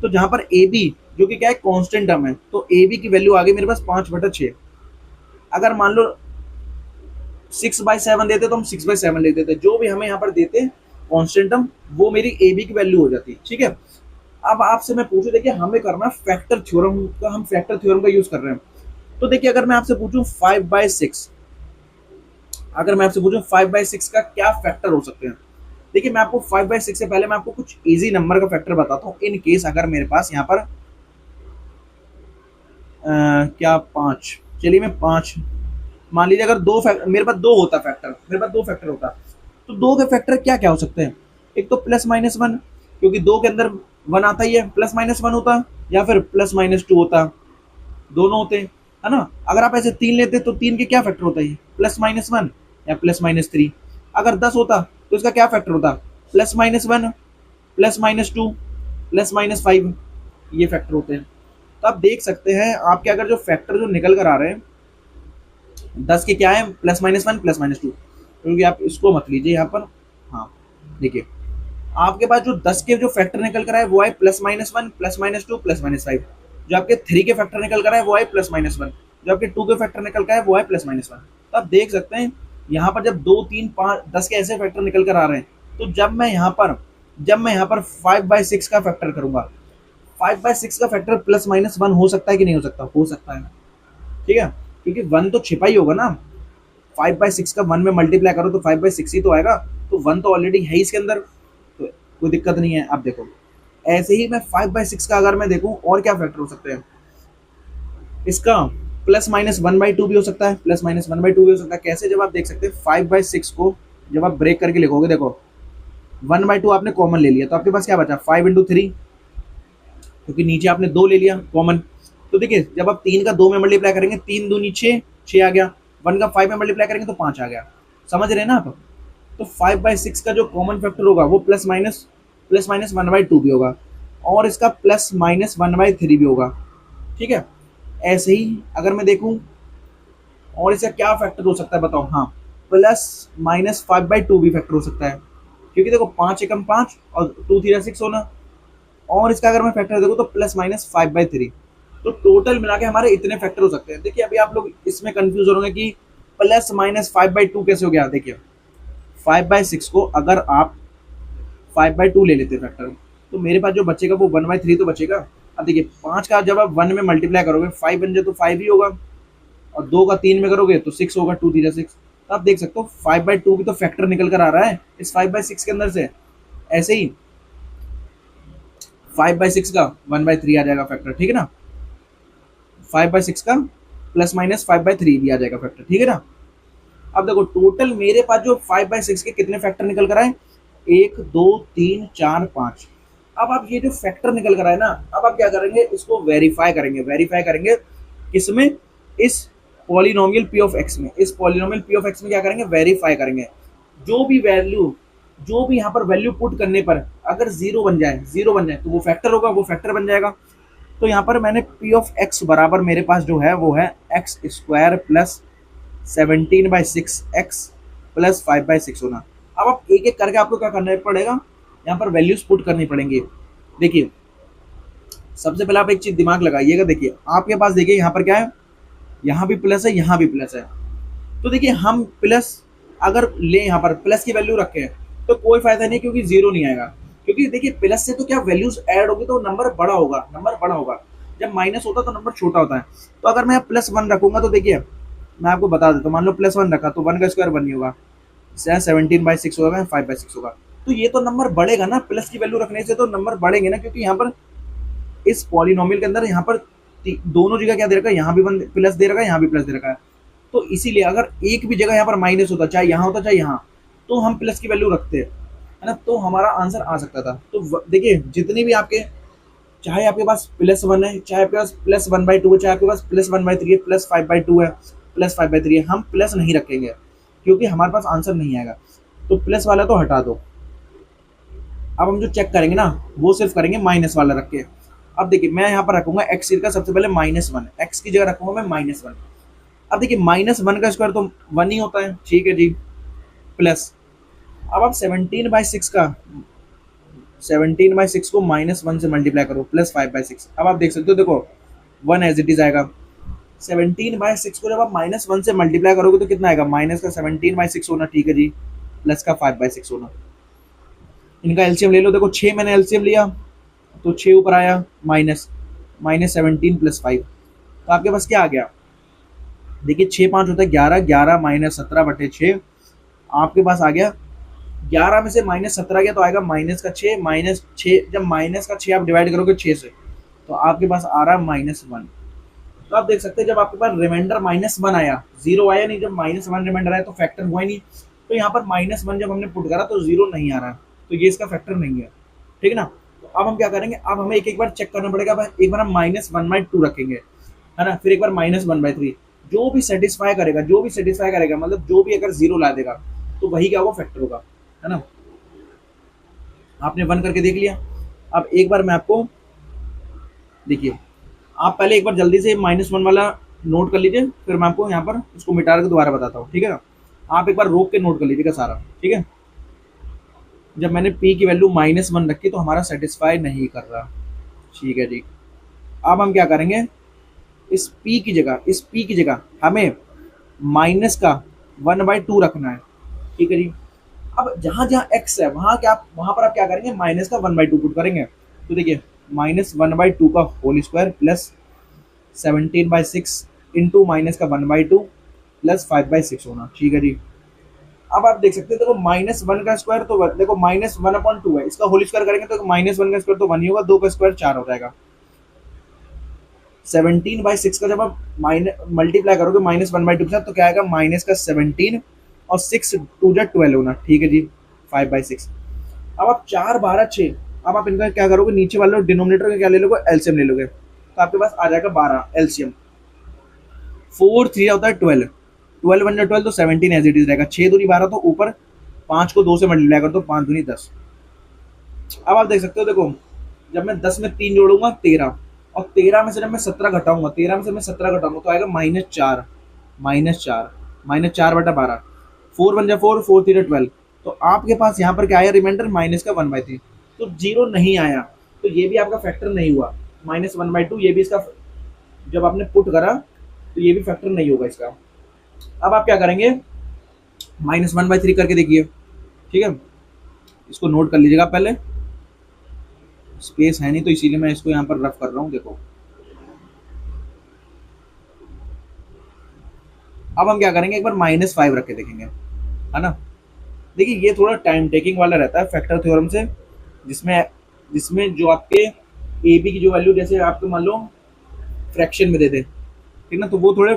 तो जहां पर ए बी जो कि क्या है कांस्टेंट टर्म है, तो ए बी की वैल्यू आ गई मेरे पास 5/6। अगर मान लो 6/7 देते तो हम 6/7 लेते थे, जो भी हमें यहाँ पर देते कांस्टेंट टर्म, वो मेरी ए बी की वैल्यू हो जाती है। ठीक है, अब आपसे मैं पूछूं, देखिए हमें करना फैक्टर थ्योरम का, हम फैक्टर थ्योरम का यूज कर रहे हैं। तो देखिए अगर मैं आपसे पूछूं 5/6, अगर मैं आपसे पूछूं 5/6 का क्या फैक्टर हो सकते हैं, देखिए मैं आपको 5/6 से पहले मैं आपको कुछ इजी नंबर का फैक्टर बताता हूँ। इन केस अगर मेरे पास यहाँ पर क्या 5, चलिए मैं 5 मान लीजिए, अगर मेरे पास दो होता फैक्टर, मेरे पास दो फैक्टर होता, तो दो के फैक्टर क्या क्या हो सकते हैं, एक तो +-1, क्योंकि दो के अंदर 1 आता ही है, +-1 होता, या फिर +-2 होता, दोनों होते हैं, है ना। अगर आप ऐसे 3 लेते तो 3 के क्या फैक्टर होता है, +-1 या +-3। अगर 10 होता तो इसका क्या फैक्टर होता, +-1, +-2, +-5, ये फैक्टर होते हैं। तो आप देख सकते हैं आपके अगर जो फैक्टर जो निकल कर आ रहे हैं 10 के क्या है, +-1, +-2, क्योंकि आप इसको मत लीजिए यहाँ पर। हाँ देखिए आपके पास जो 10 के जो फैक्टर निकल कर आए वो है +-1, +-2, +-5। जो आपके 3 के फैक्टर निकल कर आए वो है +-1, जो आपके 2 के फैक्टर निकल कर आए वो है +-1। तो आप देख सकते हैं यहाँ पर जब 2, 3, 5, 10 के ऐसे फैक्टर निकल कर आ रहे हैं, तो जब मैं यहाँ पर 5/6 का फैक्टर करूंगा, 5/6 का फैक्टर +-1 हो सकता है कि नहीं हो सकता, हो सकता है। ठीक है, क्योंकि 1 तो छिपा ही होगा ना, 5/6 का 1 में मल्टीप्लाई करो तो 5/6 ही तो आएगा, तो 1 तो ऑलरेडी है इसके अंदर, तो कोई दिक्कत नहीं है। अब देखो ऐसे ही मैं 5/6 का अगर मैं देखूं और क्या फैक्टर हो सकते हैं, इसका +-1/2 भी हो सकता है, +-1/2 भी हो सकता है। कैसे, जब आप देख सकते हैं 5/6 को जब आप ब्रेक करके लिखोगे, देखो 1/2 आपने कॉमन ले लिया, तो आपके पास क्या बचा 5 × 3, क्योंकि नीचे आपने 2 ले लिया कॉमन। तो देखिए जब आप 3 का 2 में मल्टीप्लाई करेंगे, 3 दूनी 6, 6 आ गया, 1 का 5 में मल्टीप्लाई करेंगे तो 5 आ गया। समझ रहे हैं ना आप। तो 5/6 का जो कॉमन फैक्टर होगा वो +-1/2 भी होगा, और इसका +-1/3 भी होगा। ठीक है, ऐसे ही अगर मैं देखूं और इसका क्या फैक्टर हो सकता है बताओ, हाँ +-5/2 भी फैक्टर हो सकता है, क्योंकि देखो 5 एकम 5 और 2 3 6 होना, और इसका अगर मैं फैक्टर देखूं तो +-5/3। तो टोटल मिला के हमारे इतने फैक्टर हो सकते हैं। देखिए अभी आप लोग इसमें कंफ्यूज हो रहे कि +-5/2 कैसे हो गया। देखिए 5/6 को अगर आप 5/2 ले लेते हैं फैक्टर, तो मेरे पास जो बचेगा वो 1/3 तो बचेगा। अब देखिए 5 का जब आप 1 में मल्टीप्लाई करोगे 5 बन जाए तो 5 ही होगा, और 2 का 3 में करोगे तो 6 होगा, 2 3 6। तो आप देख सकते हो 5/2 भी तो फैक्टर निकल कर आ रहा है इस 5/6 के अंदर से। ऐसे ही 5/6 का 1/3 आ जाएगा फैक्टर, ठीक है ना। 5/6 का प्लस माइनस 5/3 भी आ जाएगा फैक्टर, ठीक है ना। अब देखो टोटल मेरे पास जो 5/6 के कितने फैक्टर निकल कर आए, 1 2 3 4 5। अब आप ये जो फैक्टर निकल कर आए ना, अब आप क्या करेंगे, इसको वेरीफाई करेंगे। वेरीफाई करेंगे किसमें, इस पॉलिनोमियल पी ऑफ एक्स में। इस पॉलिनोमियल पी ऑफ एक्स में क्या करेंगे, वेरीफाई करेंगे। जो भी वैल्यू, जो भी यहाँ पर वैल्यू पुट करने पर अगर जीरो बन जाए, जीरो बन जाए तो वो फैक्टर होगा, वो फैक्टर बन जाएगा। तो यहाँ पर मैंने पी ऑफ एक्स बराबर मेरे पास जो है वो है x square plus 17/6 x plus 5/6 होना। अब आप एक एक करके आपको क्या करना पड़ेगा, यहाँ पर वैल्यूज पुट करनी पड़ेंगी। देखिए सबसे पहले आप एक चीज दिमाग लगाइएगा। देखिए आपके पास देखिए यहाँ पर क्या है, यहाँ भी प्लस है, यहाँ भी प्लस है। तो देखिए हम प्लस अगर ले यहाँ पर प्लस की वैल्यू रखें तो कोई फायदा नहीं, क्योंकि जीरो नहीं आएगा। क्योंकि देखिए प्लस से तो क्या वैल्यूज ऐड होगी तो नंबर बड़ा होगा, नंबर बड़ा होगा। जब माइनस होता है तो नंबर छोटा होता है। तो अगर मैं +1 रखूंगा तो देखिए मैं आपको बता देता हूँ, मान लो +1 रखा तो 1 का स्क्वायर 1 ही होगा, 17/6 होगा, 5/6 होगा। तो ये तो नंबर बढ़ेगा ना, प्लस की वैल्यू रखने से तो नंबर बढ़ेंगे ना, क्योंकि यहाँ पर इस पॉलिनोमियल के अंदर यहाँ पर दोनों जगह क्या दे रखा है, यहाँ भी प्लस दे रखा है, यहाँ भी प्लस दे रखा है। तो इसीलिए अगर एक भी जगह यहाँ पर माइनस होता, चाहे यहाँ होता चाहे यहाँ, तो हम प्लस की वैल्यू रखते हैं, है ना, तो हमारा आंसर आ सकता था। तो देखिए जितनी भी आपके, चाहे आपके पास +1 है, चाहे आपके पास +1/2 है, चाहे आपके पास +1/3 है, +5/2 है, +5/3 है, हम प्लस नहीं रखेंगे क्योंकि हमारे पास आंसर नहीं आएगा। तो प्लस वाला तो हटा दो। अब हम जो चेक करेंगे ना वो सिर्फ करेंगे माइनस वाला रख के। अब देखिए मैं यहाँ पर रखूंगा एक्स का सबसे पहले -1, एक्स की जगह रखूंगा मैं -1। अब देखिए -1 का स्क्वायर तो 1 ही होता है, ठीक है जी, प्लस अब आप 17/6 का 17/6 को -1 से मल्टीप्लाई करो प्लस 5/6। अब आप देख सकते हो, देखो 1 एज इट इज आएगा। 17/6 को जब आप -1 से मल्टीप्लाई करोगे तो कितना आएगा, माइनस का 17/6 होना, ठीक है जी, प्लस का 5/6 होना। इनका एलसीएम ले लो। देखो 6 मैंने एलसीएम लिया तो 6 ऊपर आया, माइनस -17 + 5। तो आपके पास क्या आ गया, देखिए 6 5 होता है 11, 11 -17/6 आपके पास आ गया। 11 में से -17 गया तो आएगा -6, -6 जब -6 आप डिवाइड करोगे 6 से तो आपके पास आ रहा है -1। तो आप देख सकते हैं जब आपके पास रिमाइंडर -1 आया, जीरो आया नहीं, जब -1 रिमाइंडर आया तो फैक्टर हुआ ही नहीं। तो यहाँ पर -1 जब हमने पुट करा तो जीरो नहीं आ रहा, तो ये इसका फैक्टर नहीं है, ठीक है ना। तो अब हम क्या करेंगे, अब हमें एक एक बार चेक करना पड़ेगा। एक बार हम -1/2 रखेंगे, है ना, फिर एक बार -1/3। जो भी सेटिस्फाई करेगा, जो भी सेटिस्फाई करेगा, मतलब जो भी अगर जीरो ला देगा तो वही क्या होगा, फैक्टर होगा, है ना। आपने 1 करके देख लिया। अब एक बार मैं आपको देखिए, आप पहले एक बार जल्दी से -1 वाला नोट कर लीजिए, फिर मैं आपको यहाँ पर इसको मिटा के दोबारा बताता हूँ, ठीक है ना। आप एक बार रोक के नोट कर लीजिएगा सारा, ठीक है। जब मैंने p की वैल्यू -1 रखी तो हमारा सेटिस्फाई नहीं कर रहा, ठीक है जी। अब हम क्या करेंगे, इस p की जगह हमें माइनस का 1/2 रखना है, ठीक है जी। अब जहाँ जहाँ x है वहाँ पर आप क्या करेंगे, माइनस का 1/2 पुट करेंगे। तो देखिए -1/2 का whole square plus 17/6 into minus का 1/2 प्लस 5/6 होना, ठीक है जी। अब आप देख सकते हैं, देखो -1 का स्क्वायर तो देखो -1/2 है, इसका होल स्क्वायर करेंगे तो -1 का स्क्वायर तो 1 ही होगा, 2 का स्क्वायर 4 हो जाएगा। 17/6 का जब आप मल्टीप्लाई करोगे -1/2 के साथ तो क्या आएगा, माइनस का 17 और 6 2 जा 12 होना, ठीक है जी, 5/6। अब आप 4 12 6, अब आप इनका क्या करोगे, नीचे वाले डिनोमिनेटर का क्या ले लोगे, एलसीएम ले लोगे, तो आपके पास आ जाएगा 12 एलसीएम। 4 3 होता है 12, 12 1 12 तो 17 एज इट इज रहेगा। 6 दूनी 12 तो ऊपर 5 को 2 से मल्टीप्लाई कर दो, 5 दूनी 10। अब आप देख सकते हो, देखो जब मैं 10 में 3 जोड़ूंगा 13, और 13 में से जब मैं 17 घटाऊंगा, 13 में से मैं 17 घटाऊंगा तो आएगा -4, -4/12। 4 1 4, 4 3 12। तो आपके पास यहाँ पर क्या आया, रिमाइंडर माइनस का 1/3, तो जीरो नहीं आया, तो ये भी आपका फैक्टर नहीं हुआ। -1/2 ये भी इसका, जब आपने पुट करा तो ये भी फैक्टर नहीं होगा इसका। अब आप क्या करेंगे, -1/3 करके देखिए, ठीक है। इसको नोट कर लीजिएगा पहले, स्पेस है नहीं तो इसीलिए मैं इसको यहाँ पर रफ कर रहा हूँ। देखो अब हम क्या करेंगे, एक बार -5 रख के देखेंगे, है ना। देखिए ये थोड़ा टाइम टेकिंग वाला रहता है फैक्टर थ्योरम से, जिसमें जिसमें जो आपके ए बी की जो वैल्यू जैसे आपको मान लो फ्रैक्शन में दे दे, ठीक ना, तो वो थोड़े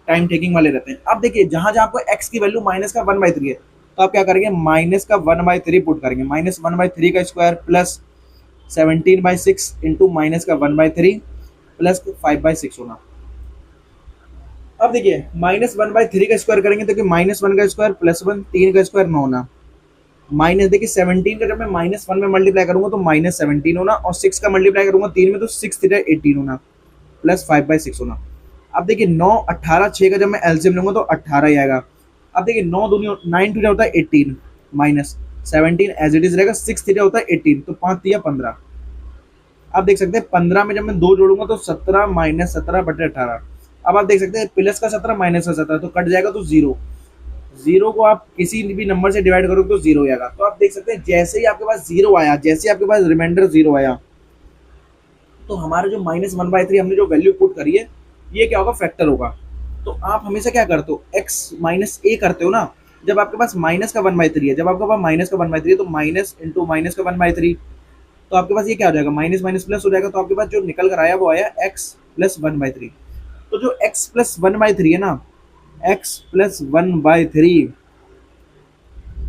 टाइम टेकिंग वाले रहते हैं। अब देखिए जहां जहां आपको एक्स की वैल्यू -1/3 है, तो आप क्या करेंगे, -1/3 पुट करेंगे, -1/3 का स्क्वायर प्लस 17/6 इंटू -1/3 प्लस 5/6 होना। अब देखिए -1/3 का स्क्वायर करेंगे तो -1 का स्क्वायर +1, 3 का स्क्वायर 9 होना, माइनस देखिए 17 का जब मैं -1 में मल्टीप्लाई करूंगा तो -17 होना, और 6 का मल्टीप्लाई करूंगा 3 में तो 6 3 18 होना, प्लस 5/6 होना। अब देखिए 9 18 6 का जब मैं एलसीएम लूंगा तो 18 ही आएगा। अब देखिए 9 दूनी 9 टू होता है 18 माइनस 17 एज इट इज रहेगा, 6 3 होता है 18, तो 5 3 15। अब देख सकते हैं 15 में जब मैं 2 जोड़ूंगा तो 17 -17/18। अब आप देख सकते हैं प्लस का 17 माइनस का 17 तो कट जाएगा, तो जीरो। जीरो को आप किसी भी नंबर से डिवाइड करोगे तो जीरो आएगा। तो आप देख सकते हैं जैसे ही आपके पास जीरो आया, जैसे ही आपके पास रिमाइंडर जीरो आया, तो हमारा जो -1/3 हमने जो वैल्यू पुट करी है, ये क्या होगा, फैक्टर होगा। तो आप हमेशा क्या करते हो, x -a करते हो ना, जब आपके पास माइनस का 1/3 है, जब आपके पास माइनस का 1/3 है तो माइनस इंटू माइनस का 1/3, तो आपके पास ये क्या हो जाएगा, माइनस माइनस प्लस हो जाएगा। तो आपके पास जो निकल कर आया वो आया x + 1/3। तो जो x + 1/3 है ना, x + 1/3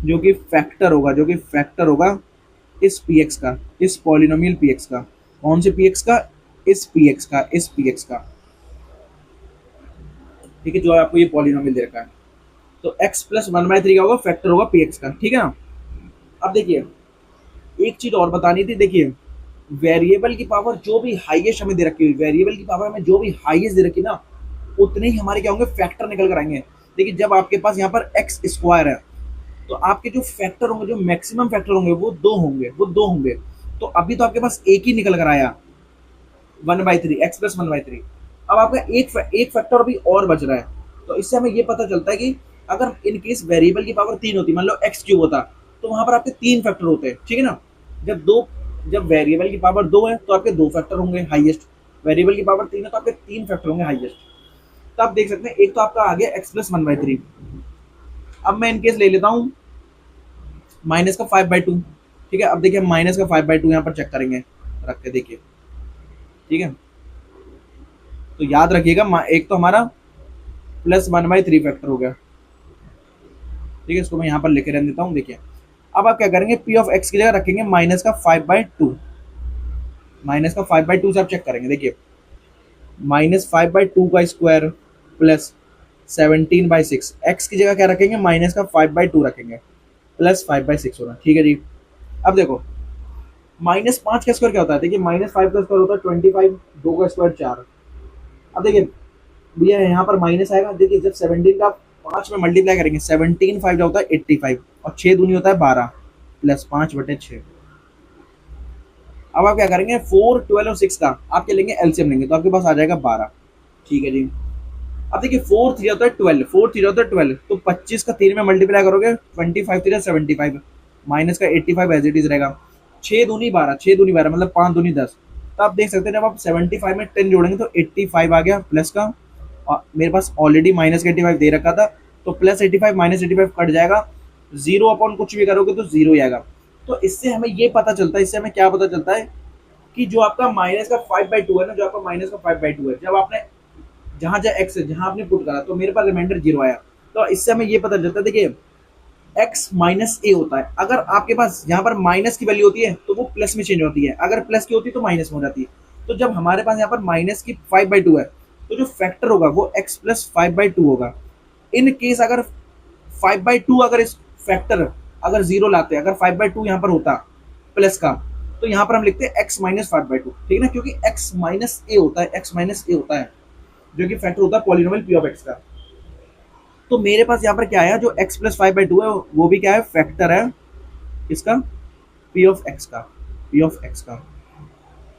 जो कि फैक्टर होगा, जो कि फैक्टर होगा इस px का, इस पॉलिनोमियल px का। कौन से px का, इस px का, इस px का, ठीक है, जो आपको ये पॉलिनोमियल दे रखा है। तो x + 1/3 का होगा, फैक्टर होगा px का, ठीक है ना। अब देखिए एक चीज और बतानी थी, देखिए वेरिएबल की पावर जो भी हाईएस्ट हमें दे रखी हुई, वेरिएबल की पावर हमें जो भी हाईएस्ट दे रखी ना, उतने ही हमारे क्या होंगे, फैक्टर निकल कर आएंगे। देखिए जब आपके पास यहाँ पर एक्स स्क्वायर है, तो आपके जो फैक्टर होंगे, जो मैक्सिमम फैक्टर होंगे वो दो होंगे, वो दो होंगे। तो अभी तो आपके पास एक ही निकल कर आया 1/3, x + 1/3। अब आपका एक फैक्टर अभी और बच रहा है। तो इससे हमें ये पता चलता है कि अगर इन केस वेरिएबल की पावर 3 होती, मान लो x³ होता, तो वहां पर आपके 3 फैक्टर होते हैं, ठीक है ना। जब वेरिएबल की पावर 2 है तो आपके 2 फैक्टर होंगे हाईएस्ट, वेरिएबल की पावर 3 है तो आपके 3 फैक्टर होंगे हाईएस्ट। तो आप देख सकते हैं एक तो आपका आ गया x + 1/3। अब मैं इनकेस ले लेता हूँ माइनस का 5/2, ठीक है। अब देखिए माइनस का 5/2 यहाँ पर चेक करेंगे, रख के देखिए, ठीक है। तो याद रखिएगा एक तो हमारा +1/3 फैक्टर हो गया, ठीक है। इसको मैं यहाँ पर लिखे रहने देता हूँ। देखिए अब आप क्या करेंगे, p(x) की जगह रखेंगे माइनस का 5/2, माइनस का 5/2 से आप चेक करेंगे। देखिए -5/2 का स्क्वायर प्लस 17/6, x की जगह क्या रखेंगे, माइनस का 5/2 रखेंगे, प्लस 5/6 होगा, ठीक है जी। अब देखो -5 का स्क्वायर क्या होता है, देखिए -5 का स्क्वायर होता है 25, 2 का स्क्वायर 4। अब देखिए भैया यहाँ पर माइनस आएगा, देखिए जब 17 का 5 में मल्टीप्लाई करेंगे, 17 5 होता है 85, और 6 दूनी होता है 12, प्लस 5/6। अब आप क्या करेंगे, 4 12 और 6 का आप क्या लेंगे, एलसीएम लेंगे, तो आपके पास आ जाएगा 12, ठीक है जी। अब देखिए 4 3 होता है 12, 4 3 होता है 12, तो 25 का 3 में मल्टीप्लाई करोगे 25 3 75, माइनस का 85 एज इट इज रहेगा। 6 दूनी 12, 6 दूनी 12 मतलब 5 दूनी 10। तो आप देख सकते हैं जब आप 75 में 10 जोड़ेंगे तो 85 आ गया प्लस का, और मेरे पास ऑलरेडी माइनस का 85 दे रखा था, तो प्लस 85 माइनस 85 कट जाएगा, जीरो अपॉन कुछ भी करोगे तो जीरो ही आएगा। तो इससे हमें ये पता चलता है, इससे हमें क्या पता चलता है कि जो आपका माइनस का 5/2 है ना, जो आपका माइनस का 5/2 है, जब आपने जहां जहां एक्स है जहां आपने पुट करा तो मेरे पास रिमाइंडर जीरो आया। तो इससे हमें ये पता चलता है, देखिए x - a होता है। अगर आपके पास यहाँ पर माइनस की वैल्यू होती है तो वो प्लस में चेंज होती है, अगर प्लस की होती है तो माइनस में हो जाती है। तो जब हमारे पास यहाँ पर माइनस की 5/2 है, तो जो फैक्टर होगा वो x + 5/2 होगा। इन केस अगर 5/2 अगर इस फैक्टर अगर जीरो लाते, अगर 5/2 यहाँ पर होता प्लस का, तो यहाँ पर हम लिखते हैं x - 5/2, ठीक है ना, क्योंकि x - a होता है, x - a होता है जो कि फैक्टर होता है पॉलिनोमियल p(x) का। तो मेरे पास यहाँ पर क्या आया, जो x + 5/2 है वो भी क्या है, फैक्टर है इसका p(x) का, p(x) का।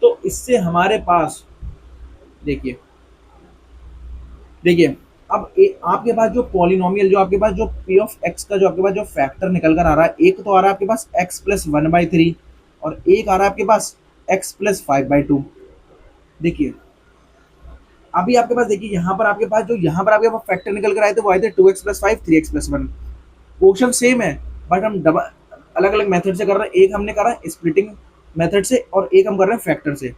तो इससे हमारे पास देखिए देखिए अब आपके पास जो पॉलिनोमियल, जो आपके पास जो पी ऑफ एक्स का जो आपके पास जो फैक्टर निकल कर आ रहा है, एक तो आ रहा है आपके पास एक्स प्लस 1/3 और एक आ रहा है आपके पास एक्स प्लस 5/2। देखिए अभी आपके पास, देखिए यहाँ पर आपके पास जो यहाँ पर आपके पास फैक्टर निकल कर आए थे वो आए थे 2x+5 3x+1। क्वेश्चन सेम है बट हम डबल अलग अलग मेथड से कर रहे हैं। एक हमने करा है स्प्लिटिंग मेथड से और एक हम कर रहे हैं फैक्टर से।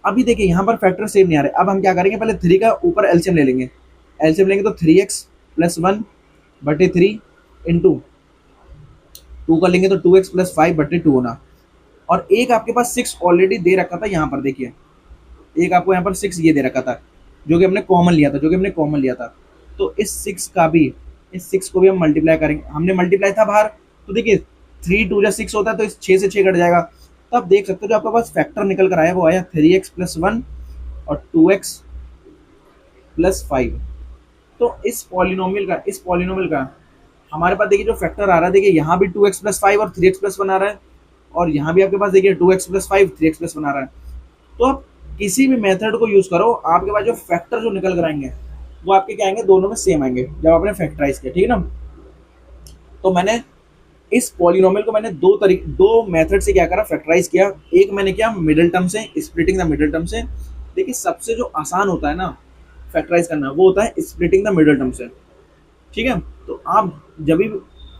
अभी देखिए यहाँ पर फैक्टर सेम नहीं आ रहे, अब हम क्या करेंगे, पहले 3 का ऊपर एलसीएम ले लेंगे। एलसीएम लेंगे तो 3x+1/3 इंटू 2 का लेंगे तो 2x+5/2 होना। और एक आपके पास 6 ऑलरेडी दे रखा था यहाँ पर, देखिए एक आपको यहाँ पर 6 ये दे रखा था जो कि हमने कॉमन लिया था, तो इस 6 का भी, इस 6 को भी हम मल्टीप्लाई करेंगे। हमने मल्टीप्लाई था बाहर, तो देखिए 3 2 6 होता है तो इस 6 से 6 कट जाएगा। तो आप देख सकते हो जो आपके पास फैक्टर निकल कर आया वो आया 3x+1 और 2x+5। तो इस पॉलिनोमियल का हमारे पास देखिए जो फैक्टर आ रहा है, देखिए यहाँ भी 2x+5 और 3x+1 आ रहा है और यहाँ भी आपके पास देखिए 2x+5 3x+1 आ रहा है। तो आप किसी भी मेथड को यूज करो, आपके पास जो फैक्टर जो निकल कर आएंगे वो आपके क्या आएंगे, दोनों में सेम आएंगे जब आपने फैक्टराइज किया, ठीक है ना। तो मैंने इस पॉलिनोमियल को मैंने दो मेथड से क्या करा, फैक्टराइज किया। एक मैंने किया मिडिल टर्म से, स्प्लिटिंग द मिडिल टर्म से। देखिए सबसे जो आसान होता है ना फैक्टराइज करना, वो होता है स्प्लिटिंग द मिडिल टर्म से, ठीक है। तो आप जब भी,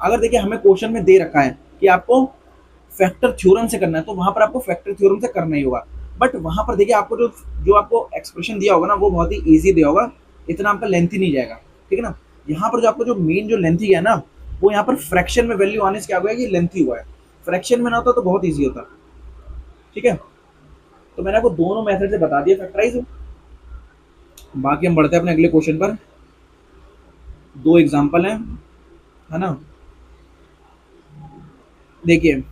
अगर देखिए हमें क्वेश्चन में दे रखा है कि आपको फैक्टर थ्योरम से करना है तो वहां पर आपको फैक्टर थ्योरम से करना ही होगा। बट वहां पर देखिए आपको जो जो आपको एक्सप्रेशन दिया होगा ना वो बहुत ही ईजी दिया होगा, इतना आपका लेंथी नहीं जाएगा, ठीक है ना। यहाँ पर जो आपको जो मेन जो लेंथी है ना, वो यहाँ पर फ्रैक्शन में वैल्यू आने से क्या हुआ है कि लेंथी हुआ है। फ्रैक्शन में ना होता तो बहुत ईजी होता, ठीक है। तो मैंने आपको दोनों मेथड से बता दिया फैक्टराइज। बाकी हम बढ़ते हैं अपने अगले क्वेश्चन पर। दो एग्जाम्पल है ना। देखिए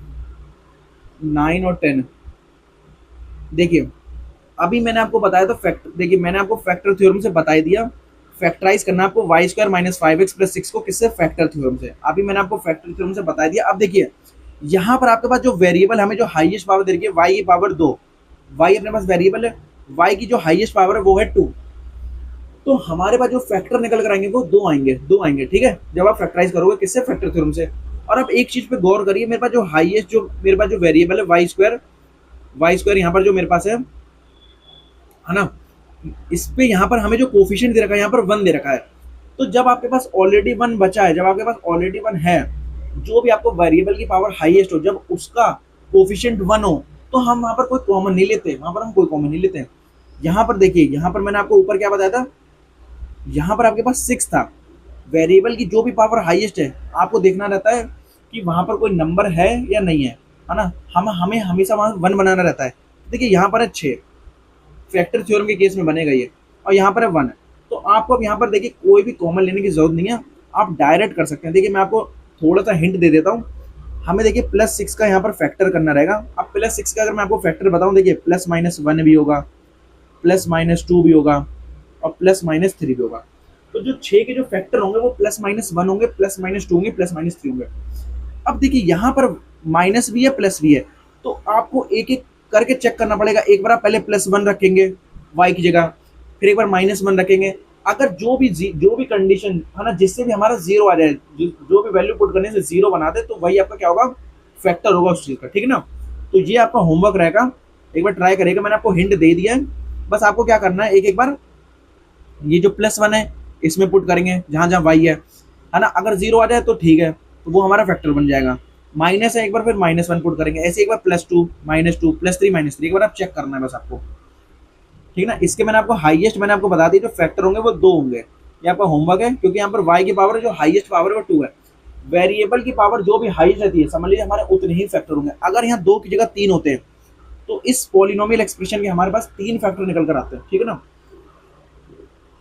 9 और 10। देखिए अभी मैंने आपको बताया था देखिए मैंने आपको फैक्टर थ्योरम से बता ही दिया, फैक्टराइज करना आपको y² - 5x+6 को किससे, फैक्टर थ्योरम से। अभी मैंने आपको फैक्टर थ्योरम से बता दिया। अब देखिए यहाँ पर आपके पास जो वेरिएबल हमें जो हाईएस्ट पावर दे रही है y⁻2, y अपने पास वेरिएबल है, y की जो हाईएस्ट पावर है वो है 2। तो हमारे पास जो फैक्टर निकल कर आएंगे वो दो आएंगे, ठीक है, जब आप फैक्टराइज करोगे किससे, फैक्टर थ्योरम से। और आप एक चीज पे गौर करिए, मेरे पास जो हाईएस्ट जो मेरे पास जो वेरिएबल है y² यहाँ पर जो मेरे पास है ना, इस पे यहाँ पर हमें जो कोफिशिएंट दे रखा है यहाँ पर 1 दे रखा है। तो जब आपके पास ऑलरेडी 1 बचा है, जब आपके पास ऑलरेडी 1 है, जो भी आपको वेरिएबल की पावर हाईएस्ट हो, जब उसका कोफिशिएंट 1 हो, तो हम वहां पर कोई कॉमन नहीं लेते, यहाँ पर देखिए, यहाँ पर मैंने आपको ऊपर क्या बताया था, यहाँ पर आपके पास 6 था। वेरिएबल की जो भी पावर हाईएस्ट है आपको देखना रहता है कि वहां पर कोई नंबर है या नहीं है ना। हमें हमेशा वहां 1 बनाना रहता है। देखिए यहाँ पर है 6, फैक्टर थ्योरम के केस में बनेगा ये, और यहाँ पर है 1। तो आपको अब यहाँ पर देखिए कोई भी कॉमन लेने की जरूरत नहीं है, आप डायरेक्ट कर सकते हैं। देखिए मैं आपको थोड़ा सा हिंट दे देता हूँ। हमें देखिए +6 का यहाँ पर फैक्टर करना रहेगा। अब +6 का अगर मैं आपको फैक्टर बताऊँ, देखिए +-1 भी होगा, +-2 भी होगा और +-3 भी होगा। तो जो 6 के जो फैक्टर होंगे वो +-1 होंगे, +-2 होंगे, +-3 होंगे। अब देखिए यहाँ पर माइनस भी है प्लस भी है, तो आपको एक एक करके चेक करना पड़ेगा। एक बार आप पहले +1 रखेंगे y की जगह, फिर एक बार -1 रखेंगे। अगर जो भी कंडीशन है ना, जिससे भी हमारा 0 आ जाए, जो भी वैल्यू पुट करने से 0 बना दे, तो वही आपका क्या होगा, फैक्टर होगा उस चीज का, ठीक है ना। तो ये आपका होमवर्क रहेगा, एक बार ट्राई करेगा। मैंने आपको हिंट दे दिया है, बस आपको क्या करना है, एक बार ये जो +1 है इसमें पुट करेंगे जहां जहां y है ना। अगर 0 आ जाए तो ठीक है, तो वो हमारा फैक्टर बन जाएगा। माइनस है, एक बार फिर -1 पुट करेंगे, ऐसे एक बार +2 -2 +3 -3, एक बार आप चेक करना है बस आपको, ठीक है ना। इसके मैंने आपको हाईएस्ट मैंने आपको बता दी, जो फैक्टर होंगे वो 2 होंगे। ये आपका होमवर्क है, क्योंकि यहाँ पर y की पावर जो हाईएस्ट पावर है वो 2 है। वेरिएबल की पावर जो भी हाईएस्ट रहती है, समझ लीजिए हमारे उतने ही फैक्टर होंगे। अगर यहाँ 2 की जगह 3 होते हैं तो इस पॉलिनोमियल एक्सप्रेशन के हमारे पास 3 फैक्टर निकल कर आते हैं, ठीक है ना।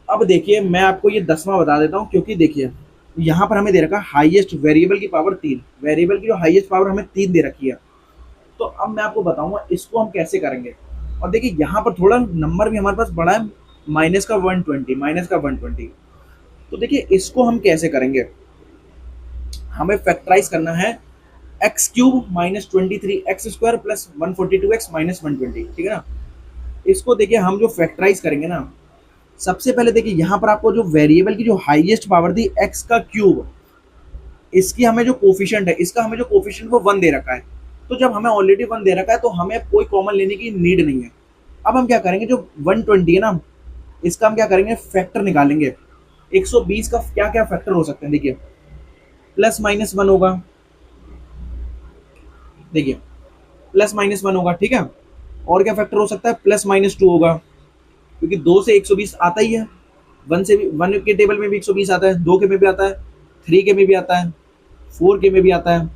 अब देखिए मैं आपको ये 10वां बता देता हूँ, क्योंकि देखिए यहाँ पर हमें दे रखा है हाईएस्ट वेरिएबल की पावर 3, वेरिएबल की जो हाईएस्ट पावर हमें 3 दे रखी है। तो अब मैं आपको बताऊंगा इसको हम कैसे करेंगे। और देखिए यहाँ पर थोड़ा नंबर भी हमारे पास बड़ा है, -120। तो देखिए इसको हम कैसे करेंगे, हमें फैक्टराइज करना है x³ - 23x² + 142x - 120, ठीक है ना। इसको देखिए हम जो फैक्टराइज करेंगे ना, सबसे पहले देखिए यहाँ पर आपको जो वेरिएबल की जो हाईएस्ट पावर थी एक्स का क्यूब, इसकी हमें जो कोफिशिएंट है, इसका हमें जो कोफिशिएंट वो 1 दे रखा है। तो जब हमें ऑलरेडी 1 दे रखा है तो हमें कोई कॉमन लेने की नीड नहीं है। अब हम क्या करेंगे, जो 120 है ना, इसका हम क्या करेंगे, फैक्टर निकालेंगे। 120 का क्या क्या फैक्टर हो सकते हैं, देखिए प्लस माइनस 1 होगा, देखिए प्लस माइनस 1 होगा, ठीक है। और क्या फैक्टर हो सकता है, प्लस माइनस 2 होगा, क्योंकि 2 से 120 आता ही है। 1 से भी, 1 के टेबल में भी 120 आता है, 2 के में भी आता है, 3 के में भी आता है, 4 के में भी आता है,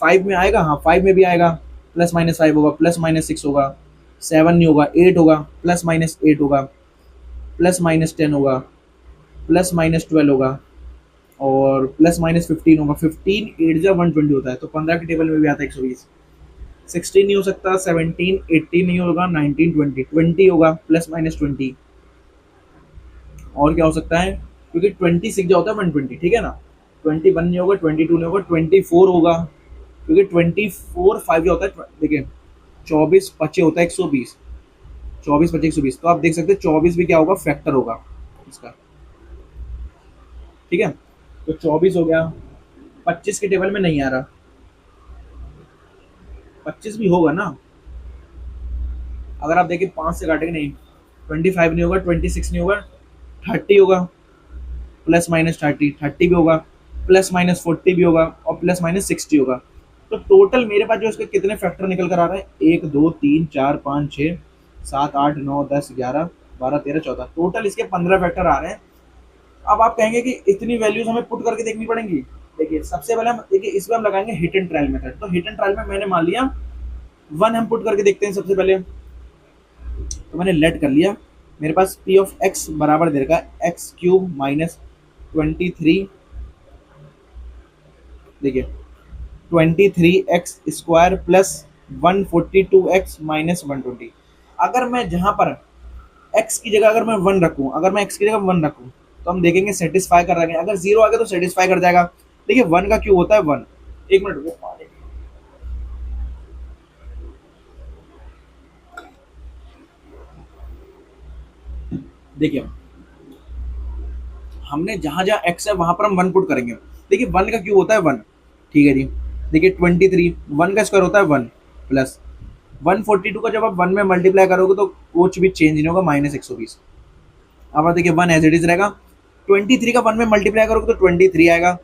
5 में आएगा, हाँ 5 में भी आएगा, प्लस माइनस 5 होगा, प्लस माइनस 6 होगा, 7 नहीं होगा, 8 होगा, प्लस माइनस 8 होगा, प्लस माइनस 10 होगा, प्लस माइनस 12 होगा, और प्लस माइनस 15 होगा। 15 8 जा 120 होता है, तो 15 के टेबल में भी आता है 120। 16 नहीं हो सकता, 17 18 नहीं होगा, 19 20 20 होगा, प्लस माइनस 20। और क्या हो सकता है, क्योंकि 20 सीख होता है 120, ठीक है ना। 21 नहीं होगा, 22 नहीं होगा, 24 होगा, क्योंकि 24 5 होता है, देखिए 24 पचे होता है 120, 24 पचे 120। तो आप देख सकते हैं 24 भी क्या होगा, फैक्टर होगा इसका, ठीक है। तो 24 हो गया, 25 के टेबल में नहीं आ रहा, 25 भी होगा ना। अगर आप देखिए 5 से काटेंगे, नहीं 25 नहीं होगा, 26 नहीं होगा, 30 होगा, प्लस माइनस 30 भी होगा, प्लस माइनस 40 भी होगा, और प्लस माइनस 60 होगा। तो टोटल मेरे पास जो इसके कितने फैक्टर निकल कर आ रहे हैं, 1 2 3 4 5 6 7 8 9 10 11 12 13 14, टोटल इसके 15 फैक्टर आ रहे हैं। अब आप कहेंगे कि इतनी वैल्यूज हमें पुट करके देखनी पड़ेंगी। देखिए सबसे पहले हम देखिए इसमें हम लगाएंगे हिट एंड ट्रायल मेथड। तो हिट एंड ट्रायल में मैंने मान लिया 1 हम पुट करके देखते हैं सबसे पहले। तो मैंने लेट कर लिया, मेरे पास पी ऑफ एक्स बराबर दे रखा है एक्स क्यूब माइनस 23, देखिए 23x square plus 142x minus 120। अगर मैं जहां पर x की जगह अगर मैं 1 रखूं, अगर मैं x की जगह 1 रखूं, तो हम देखेंगे सेटिस्फाई कर रहे हैं। अगर 0 आ गया तो सेटिस्फाई कर जाएगा। देखिए 1 का क्यों होता है 1, एक मिनट वो पानी, देखिए हमने जहां जहां x है वहां पर हम 1 पुट करेंगे। देखिए 1 का क्यों होता है 1, ठीक है जी। देखिए 23, 1 का स्क्वायर होता है 1 प्लस 142 का जब आप 1 में मल्टीप्लाई करोगे तो कुछ भी चेंज नहीं होगा, माइनस 120। अब आप देखिए 1 एज इट इज रहेगा। 23 का 1 में मल्टीप्लाई करोगे तो 23 आएगा,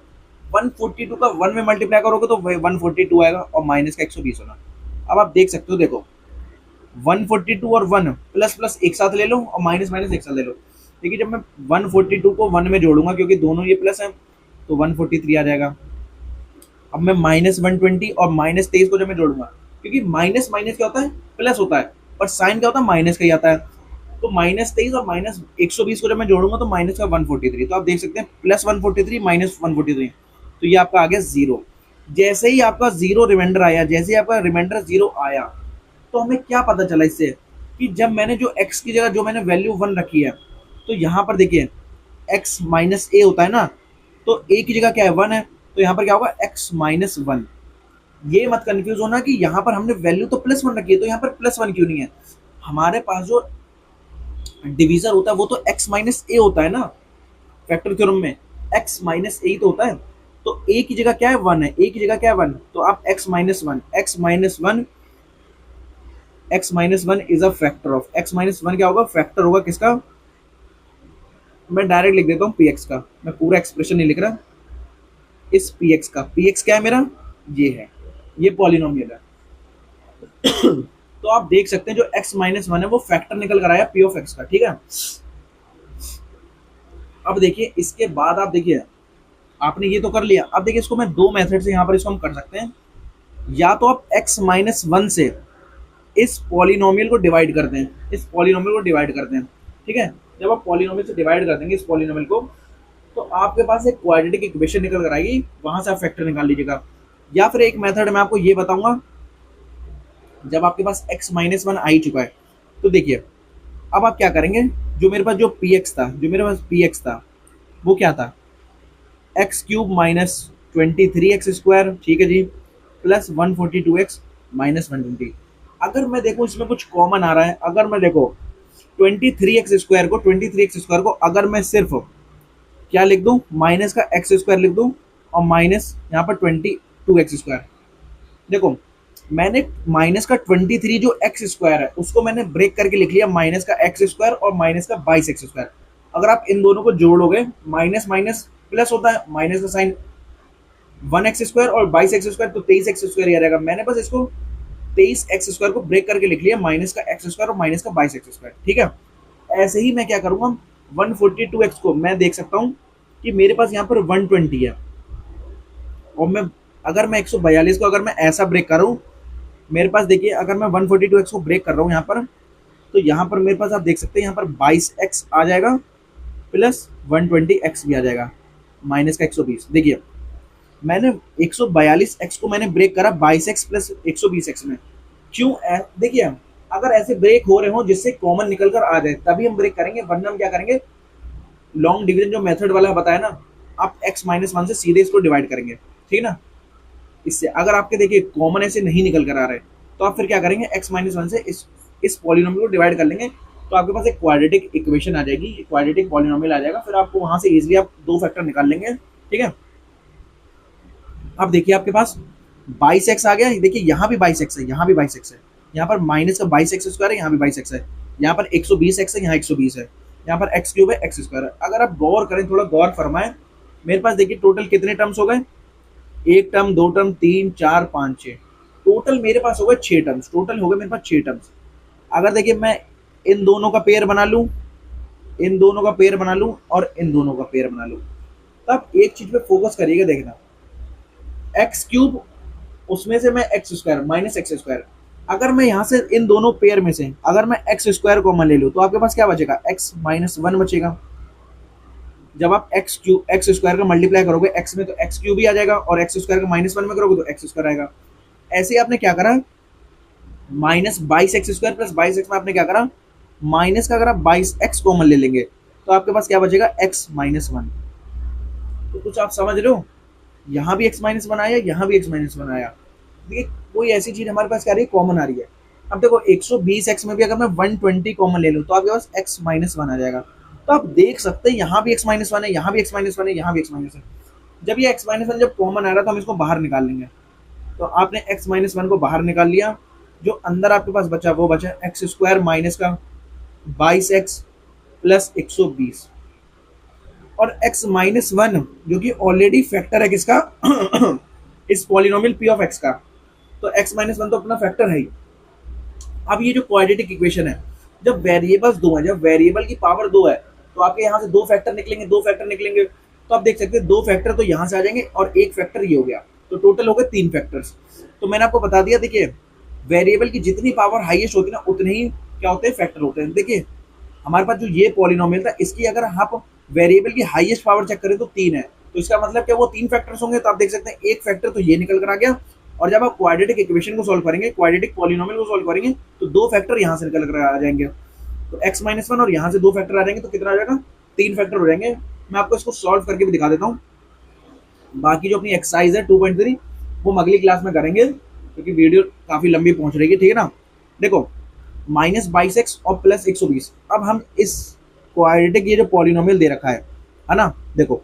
142 का 1 में मल्टीप्लाई करोगे तो 142 आएगा, और माइनस का 120 होना। अब आप देख सकते हो, देखो 142 और 1 प्लस प्लस एक साथ ले लो, और माइनस माइनस एक साथ ले लो। देखिए जब मैं 142 को 1 में जोड़ूंगा, क्योंकि दोनों ये प्लस है, तो 143 आ जाएगा। अब मैं माइनस 120 और माइनस 23 को जब मैं जोड़ूंगा, क्योंकि माइनस माइनस क्या होता है, प्लस होता है, पर साइन क्या होता है, माइनस का ही आता है। तो माइनस 23 और माइनस 120 को जब मैं जोड़ूंगा तो माइनस का 143। तो आप देख सकते हैं प्लस 143 माइनस 143, तो ये आपका आ गया 0। जैसे ही आपका 0 रिमाइंडर आया, जैसे ही आपका रिमाइंडर 0 आया, तो हमें क्या पता चला इससे, कि जब मैंने जो x की जगह जो मैंने वैल्यू 1 रखी है, तो यहाँ पर देखिए x माइनस ए होता है ना, तो a की जगह क्या है 1 है, तो यहाँ पर क्या होगा x माइनस 1। ये मत कंफ्यूज होना कि यहाँ पर हमने वैल्यू तो प्लस 1 रखी है, तो यहाँ पर प्लस 1 क्यों नहीं है। हमारे पास जो डिवीजर होता है वो तो x माइनस ए होता है ना, फैक्टर थ्योरम में x माइनस ए तो होता है। तो a की जगह क्या है 1 है, a की जगह क्या है 1, तो आप x minus 1, x minus 1, x minus 1 is a factor of, x minus 1 क्या होगा, फैक्टर होगा किसका, मैं डायरेक्ट लिख देता हूँ px का, मैं पूरा एक्सप्रेशन नहीं लिख रहा, इस px का, px क्या है मेरा, ये है, ये पॉलिनोमियल है। तो आप देख सकते हैं जो x माइनस 1 है वो फैक्टर निकल कर आया पी ऑफ एक्स का, ठीक है। अब देखिए इसके बाद आप देखिए आपने ये तो कर लिया। अब देखिए इसको मैं दो मेथड से यहाँ पर इसको हम कर सकते हैं। या तो आप x माइनस 1 से इस पॉलिनोमियल को डिवाइड कर दें, इस पॉलिनोमियल को डिवाइड कर दें, ठीक है। जब आप पॉलिनोमियल से डिवाइड कर देंगे इस पॉलिनोमियल को, तो आपके पास एक क्वाड्रेटिक इक्वेशन निकल कर आएगी, वहां से आप फैक्टर निकाल लीजिएगा। या फिर एक मेथड मैं आपको ये बताऊंगा, जब आपके पास x माइनस 1 आ ही चुका है, तो देखिए अब आप क्या करेंगे, जो मेरे पास जो px था, जो मेरे पास px था वो क्या था, x cube minus 23x square, ठीक है जी, प्लस 142x माइनस 120। अगर मैं देखूं इसमें कुछ कॉमन आ रहा है, अगर मैं देखो 23x स्क्वायर को अगर मैं सिर्फ क्या लिख दूं, माइनस का एक्स स्क्वायर लिख दूं और माइनस यहाँ पर 22x स्क्वायर। देखो मैंने माइनस का 23 जो एक्स स्क्वायर है उसको मैंने ब्रेक करके लिख लिया माइनस का एक्स स्क्वायर और माइनस का 22x स्क्वायर। अगर आप इन दोनों को जोड़ोगे माइनस माइनस प्लस होता है, माइनस का साइन 1x स्क्वायर और 22x स्क्वायर, तो 23x स्क्वायर आ जाएगा। मैंने बस इसको 23x स्क्वायर को ब्रेक करके लिख लिया माइनस का एक्स स्क्वायर और माइनस का 22x स्क्वायर। ठीक है, ऐसे ही मैं क्या करूंगा 142x को मैं देख सकता हूँ कि मेरे पास यहाँ पर 120 है, और मैं अगर मैं 142 को अगर मैं ऐसा ब्रेक करूँ, मेरे पास देखिए अगर मैं 142x को ब्रेक कर रहा हूँ यहाँ पर, तो यहाँ पर मेरे पास आप देख सकते हैं यहाँ पर 22x आ जाएगा प्लस 120x भी आ जाएगा माइनस का 120। देखिए मैंने 142x को मैंने ब्रेक करा 22x प्लस 120x में। क्यों? देखिए अगर ऐसे ब्रेक हो रहे हो जिससे कॉमन निकल कर आ जाए तभी हम ब्रेक करेंगे, वरना हम क्या करेंगे, लॉन्ग डिवीजन जो मेथड वाला बताया ना, आप x-1 से सीधे इसको डिवाइड करेंगे, ठीक है ना। इससे अगर आपके देखिए कॉमन ऐसे नहीं निकल कर आ रहे तो आप फिर क्या करेंगे, x-1 से इस पॉलिनोमियल को डिवाइड कर लेंगे, तो आपके पास एक क्वाड्रेटिक इक्वेशन आ जाएगी, क्वाड्रेटिक पॉलिनोमियल आ जाएगा। फिर आपको वहां से इजीली आप दो फैक्टर निकाल लेंगे। ठीक है, अब देखिए आपके पास 22x आ गया। देखिए यहाँ भी 22x है, यहाँ भी 22x है, यहाँ पर माइनस का 22x स्क्वायर है, यहाँ भी 22x है, यहाँ पर 120x है, यहाँ 120 है, यहाँ पर x क्यूब है, x स्क्वायर है। अगर आप गौर करें, थोड़ा गौर फरमाएं, मेरे पास देखिए टोटल कितने टर्म्स हो गए, एक टर्म, दो टर्म, तीन, चार, पाँच, छः, टोटल मेरे पास हो गए 6 टर्म्स। टोटल हो गए मेरे पास 6 टर्म्स। अगर देखिए मैं इन दोनों का पेयर बना लूँ, इन दोनों का पेयर बना लूँ और इन दोनों का पेयर बना लूँ, तब एक चीज पे फोकस करिएगा, देखना एक्स क्यूब उसमें से मैं x square minus x square, अगर मैं यहाँ से इन दोनों पेयर में से अगर मैं एक्स स्क्वायर कॉमन ले लूँ तो आपके पास क्या बचेगा, x-1 बचेगा। जब आप एक्स स्क्वायर का मल्टीप्लाई करोगे एक्स में तो एक्स क्यूब भी आ जाएगा, और एक्स स्क्वायर का -1 में करोगे तो एक्स स्क्वायर आएगा। ऐसे ही आपने क्या करा, minus 22x square plus 22x में आपने क्या करा, माइनस का अगर आप 22x कॉमन ले लेंगे तो आपके पास क्या बचेगा, x-1। तो कुछ आप समझ रहे हो, यहाँ भी x-1 आया, यहाँ भी x-1 आया। देखिए कोई ऐसी चीज हमारे पास क्या आ रही है, कॉमन आ रही है। अब देखो 120x में भी अगर मैं 120 कॉमन ले लूँ तो आपके पास x-1 आ जाएगा। तो आप देख सकते हैं यहाँ भी x-1 है, यहाँ भी x-1 है, यहाँ भी x-1 है। जब ये x-1 जब कॉमन आ रहा तो हम इसको बाहर निकाल लेंगे। तो आपने x-1 को बाहर निकाल लिया, जो अंदर आपके पास बचा वो बचा एक्स स्क्वायर माइनस का 22x प्लस 120, और x-1 जो कि ऑलरेडी फैक्टर है किसका इस पॉलिनोमियल p ऑफ x का, तो x-1 तो अपना फैक्टर है ही। अब ये जो क्वाड्रेटिक इक्वेशन है, जब वेरिएबल्स दो हैं, जब वेरिएबल की पावर 2 है तो आपके यहाँ से दो फैक्टर निकलेंगे, दो फैक्टर निकलेंगे। तो आप देख सकते हैं दो फैक्टर तो यहाँ से आ जाएंगे और एक फैक्टर ये हो गया, तो टोटल हो गए 3 फैक्टर्स। तो मैंने आपको बता दिया, देखिए वेरिएबल की जितनी पावर हाईएस्ट होती है ना उतने ही क्या होते हैं, फैक्टर होते हैं। देखिए हमारे पास जो ये पॉलिनोमियल था इसकी अगर आप वेरिएबल की हाईएस्ट पावर चेक करें तो 3 है, तो इसका मतलब क्या वो 3 फैक्टर्स होंगे। तो आप देख सकते हैं एक फैक्टर तो ये निकल कर आ गया, और जब आप क्वाड्रेटिक इक्वेशन को सॉल्व करेंगे, क्वाड्रेटिक पॉलिनोमियल को सॉल्व करेंगे तो दो फैक्टर यहाँ से निकल कर आ जाएंगे। तो x-1 और यहाँ से दो फैक्टर आ जाएंगे, तो कितना आ जाएगा, 3 फैक्टर हो जाएंगे। मैं आपको इसको सॉल्व करके भी दिखा देता हूँ। बाकी जो अपनी एक्सरसाइज है 2.3 वो हम अगली क्लास में करेंगे, क्योंकि वीडियो काफी लंबी पहुंच रही है। ठीक है ना, देखो -22x और प्लस 120। अब हम इस क्वाड्रेटिक ये जो पॉलिनोमियल दे रखा है ना, देखो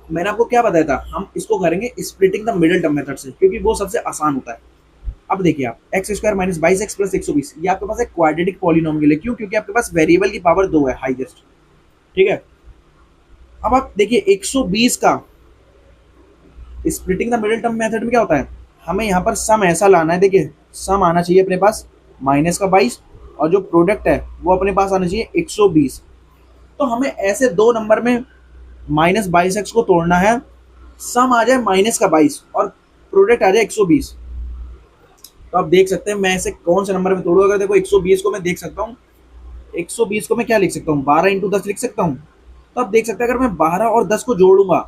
मैंने आपको क्या बताया था, हम इसको करेंगे splitting the middle term method से, क्योंकि वो सबसे आसान होता है। अब देखिए आप x square minus 22x plus 120, ये आपके पास एक क्वाड्रेटिक पॉलिनोमियल है। क्यों? क्योंकि आपके पास वेरिएबल की पावर 2 है हाईएस्ट। ठीक है, अब आप देखिए 120 का splitting the middle term method में क्या होता है, हमें यहाँ पर सम ऐसा लाना है, देखिए सम आना चाहिए अपने पास माइनस का 22, और जो प्रोडक्ट है वो अपने पास आना चाहिए 120। तो हमें ऐसे दो नंबर में माइनस 22x को तोड़ना है, सम आ जाए माइनस का 22 और प्रोडक्ट आ जाए 120। तो आप देख सकते हैं मैं ऐसे कौन से नंबर में तोड़ू। अगर देखो 120 को मैं देख सकता हूँ, 120 को मैं क्या लिख सकता हूँ, 12 × 10 लिख सकता हूँ। तो आप देख सकते हैं अगर मैं 12 और 10 को जोड़ूंगा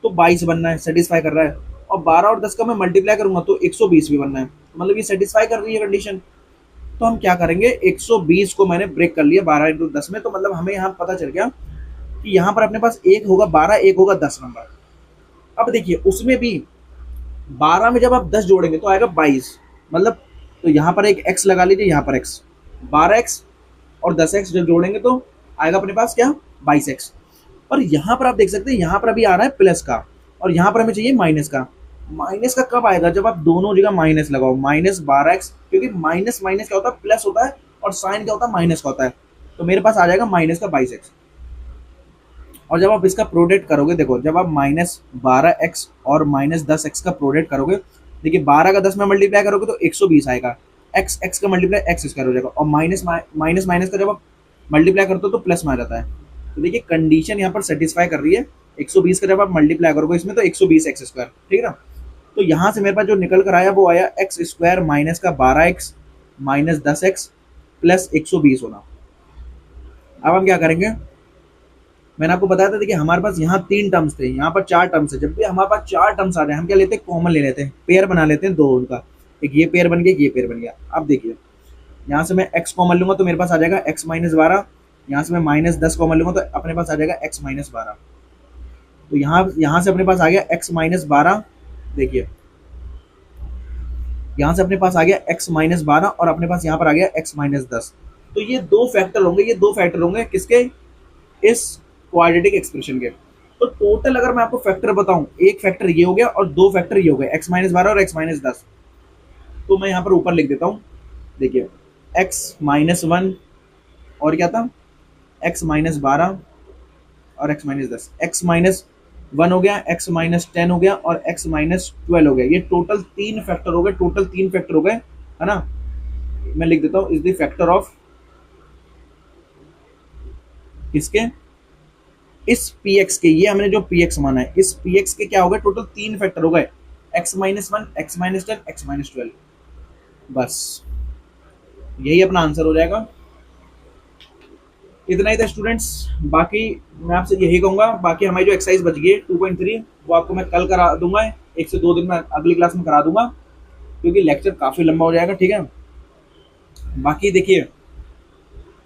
तो 22 बनना है, सेटिस्फाई कर रहा है, और 12 और 10 का मैं मल्टीप्लाई करूंगा तो 120 भी बनना है, मतलब ये सेटिस्फाई कर रही है कंडीशन। तो हम क्या करेंगे, 120 को मैंने ब्रेक कर लिया 12 × 10 में, तो मतलब हमें यहाँ पता चल गया कि यहाँ पर अपने पास एक होगा 12, एक होगा 10 नंबर। अब देखिए उसमें भी 12 में जब आप 10 जोड़ेंगे तो आएगा 22, मतलब तो यहाँ पर एक x लगा लीजिए, यहाँ पर x 12x और 10x जब जोड़ेंगे तो आएगा अपने पास क्या, 22x। और यहाँ पर आप देख सकते हैं, यहाँ पर अभी आ रहा है प्लस का और यहाँ पर हमें चाहिए माइनस का। माइनस का कब आएगा, जब आप दोनों जगह माइनस लगाओ, -12x, क्योंकि माइनस माइनस क्या होता है, प्लस होता है, और साइन क्या होता है, माइनस का होता है। तो मेरे पास आ जाएगा माइनस का 22x। और जब आप इसका प्रोडक्ट करोगे, देखो जब आप -12x और -10x का प्रोडक्ट करोगे, देखिए 12 का 10 में मल्टीप्लाई करोगे तो 120 आएगा, x x का मल्टीप्लाई x स्क्वायर हो जाएगा, और माइनस माइनस का जब आप मल्टीप्लाई करते हो तो प्लस में आ जाता है। तो देखिए कंडीशन यहाँ पर सेटिस्फाई कर रही है। 120 का जब आप मल्टीप्लाई करोगे इसमें तो 120 x स्क्वायर, ठीक है ना। तो यहाँ से मेरे पास जो निकल कर आया वो आया x स्क्वायर माइनस का 12x माइनस 10x प्लस 120 होना। अब हम क्या करेंगे, मैंने आपको बताया था, देखिए हमारे पास यहाँ 3 टर्म्स थे, यहाँ पर 4 टर्म्स है। जब भी हमारे पास 4 टर्म्स आ जाए, हम क्या लेते हैं, कॉमन ले लेते हैं, पेयर बना लेते हैं दो उनका, एक ये पेयर बन गया, एक ये पेयर बन गया। अब देखिए यहाँ से मैं x कॉमन लूंगा तो मेरे पास आ जाएगा x माइनस 12, यहाँ से मैं -10 कॉमन लूंगा तो अपने पास आ जाएगा x माइनस 12। तो यहाँ से अपने पास आ गया x माइनस 12, देखिए यहाँ से अपने पास आ गया x माइनस 12 और अपने पास यहाँ पर आ गया x माइनस 10। तो ये दो फैक्टर होंगे किसके, इस क्वाड्रेटिक एक्सप्रेशन के। तो टोटल अगर मैं आपको फैक्टर बताऊं, एक फैक्टर ये हो गया और दो फैक्टर ये हो गए, x माइनस 12 और x माइनस 10। तो मैं यहाँ पर ऊपर लिख देता हूँ, देखिए x माइनस 1 और क्या था, x माइनस 12 और x माइनस 10, x माइनस 1 हो गया, x माइनस 10 हो गया और x माइनस 12 हो गया। ये टोटल 3 फैक्टर हो गए, है ना। मैं लिख देता हूँ, इज द फैक्टर ऑफ किसके, इस px के, ये हमने जो px माना है, इस px के क्या हो गए, टोटल 3 फैक्टर हो गए, x minus 1, x minus 10, x minus 12। बस यही अपना आंसर हो जाएगा। इतना ही था स्टूडेंट्स। बाकी मैं आपसे यही कहूंगा, बाकी हमारी जो एक्सरसाइज बच गई है 2.3 वो आपको मैं कल करा दूंगा, 1 से 2 दिन में अगली क्लास में करा दूंगा, क्योंकि लेक्चर काफ़ी लंबा हो जाएगा, ठीक है। बाकी देखिए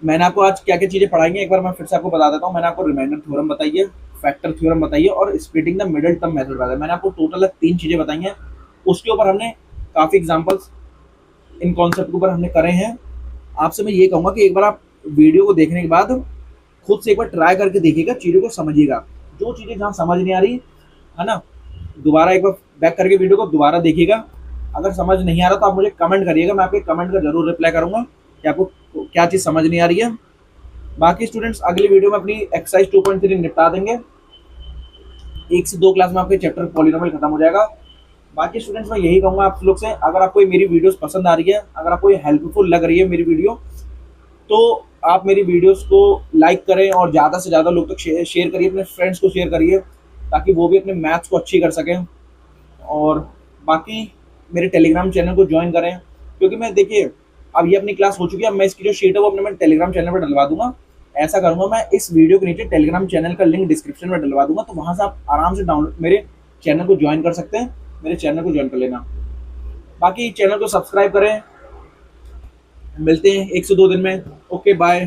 मैंने आपको आज क्या क्या चीज़ें पढ़ाई हैं, एक बार मैं फिर से आपको बता देता हूँ। मैंने आपको रिमाइंडर थ्योरम बताई है, फैक्टर थ्योरम बताई है और splitting the middle term method बताया है। मैंने आपको टोटल 3 चीज़ें बताई हैं, उसके ऊपर हमने काफ़ी एग्जाम्पल्स इन कॉन्सेप्ट के ऊपर हमने करे हैं। आपसे मैं ये कहूँगा कि एक बार आप वीडियो को देखने के बाद खुद से एक बार ट्राई करके देखिएगा, चीज़ों को समझिएगा। जो चीज़ें जहाँ समझ नहीं आ रही है ना, दोबारा एक बार बैक करके वीडियो को दोबारा देखिएगा। अगर समझ नहीं आ रहा तो आप मुझे कमेंट करिएगा, मैं आपके कमेंट का जरूर रिप्लाई करूँगा कि आपको क्या चीज़ समझ नहीं आ रही है। बाकी स्टूडेंट्स अगली वीडियो में अपनी एक्सरसाइज 2.3 निपटा देंगे, 1 से 2 क्लास में आपके चैप्टर पॉलिनोमियल खत्म हो जाएगा। बाकी स्टूडेंट्स मैं यही कहूँगा आप लोग से, अगर आपको मेरी वीडियोस पसंद आ रही है, अगर आपको ये हेल्पफुल लग रही है मेरी वीडियो, तो आप मेरी वीडियोस को लाइक करें और ज़्यादा से ज़्यादा लोग तक शेयर करिए, अपने फ्रेंड्स को शेयर करिए, ताकि वो भी अपने मैथ्स को अच्छी कर सकें। और बाकी मेरे टेलीग्राम चैनल को ज्वाइन करें, क्योंकि मैं देखिए अब ये अपनी क्लास हो चुकी है, अब मैं इसकी जो शीट है वो अपने मैं टेलीग्राम चैनल पर डलवा दूंगा। ऐसा करूंगा, मैं इस वीडियो के नीचे टेलीग्राम चैनल का लिंक डिस्क्रिप्शन में डलवा दूंगा, तो वहां से आप आराम से डाउनलोड मेरे चैनल को ज्वाइन कर सकते हैं, मेरे चैनल को ज्वाइन कर लेना। बाकी चैनल को सब्सक्राइब करें। मिलते हैं 1 से 2 दिन में। Okay bye.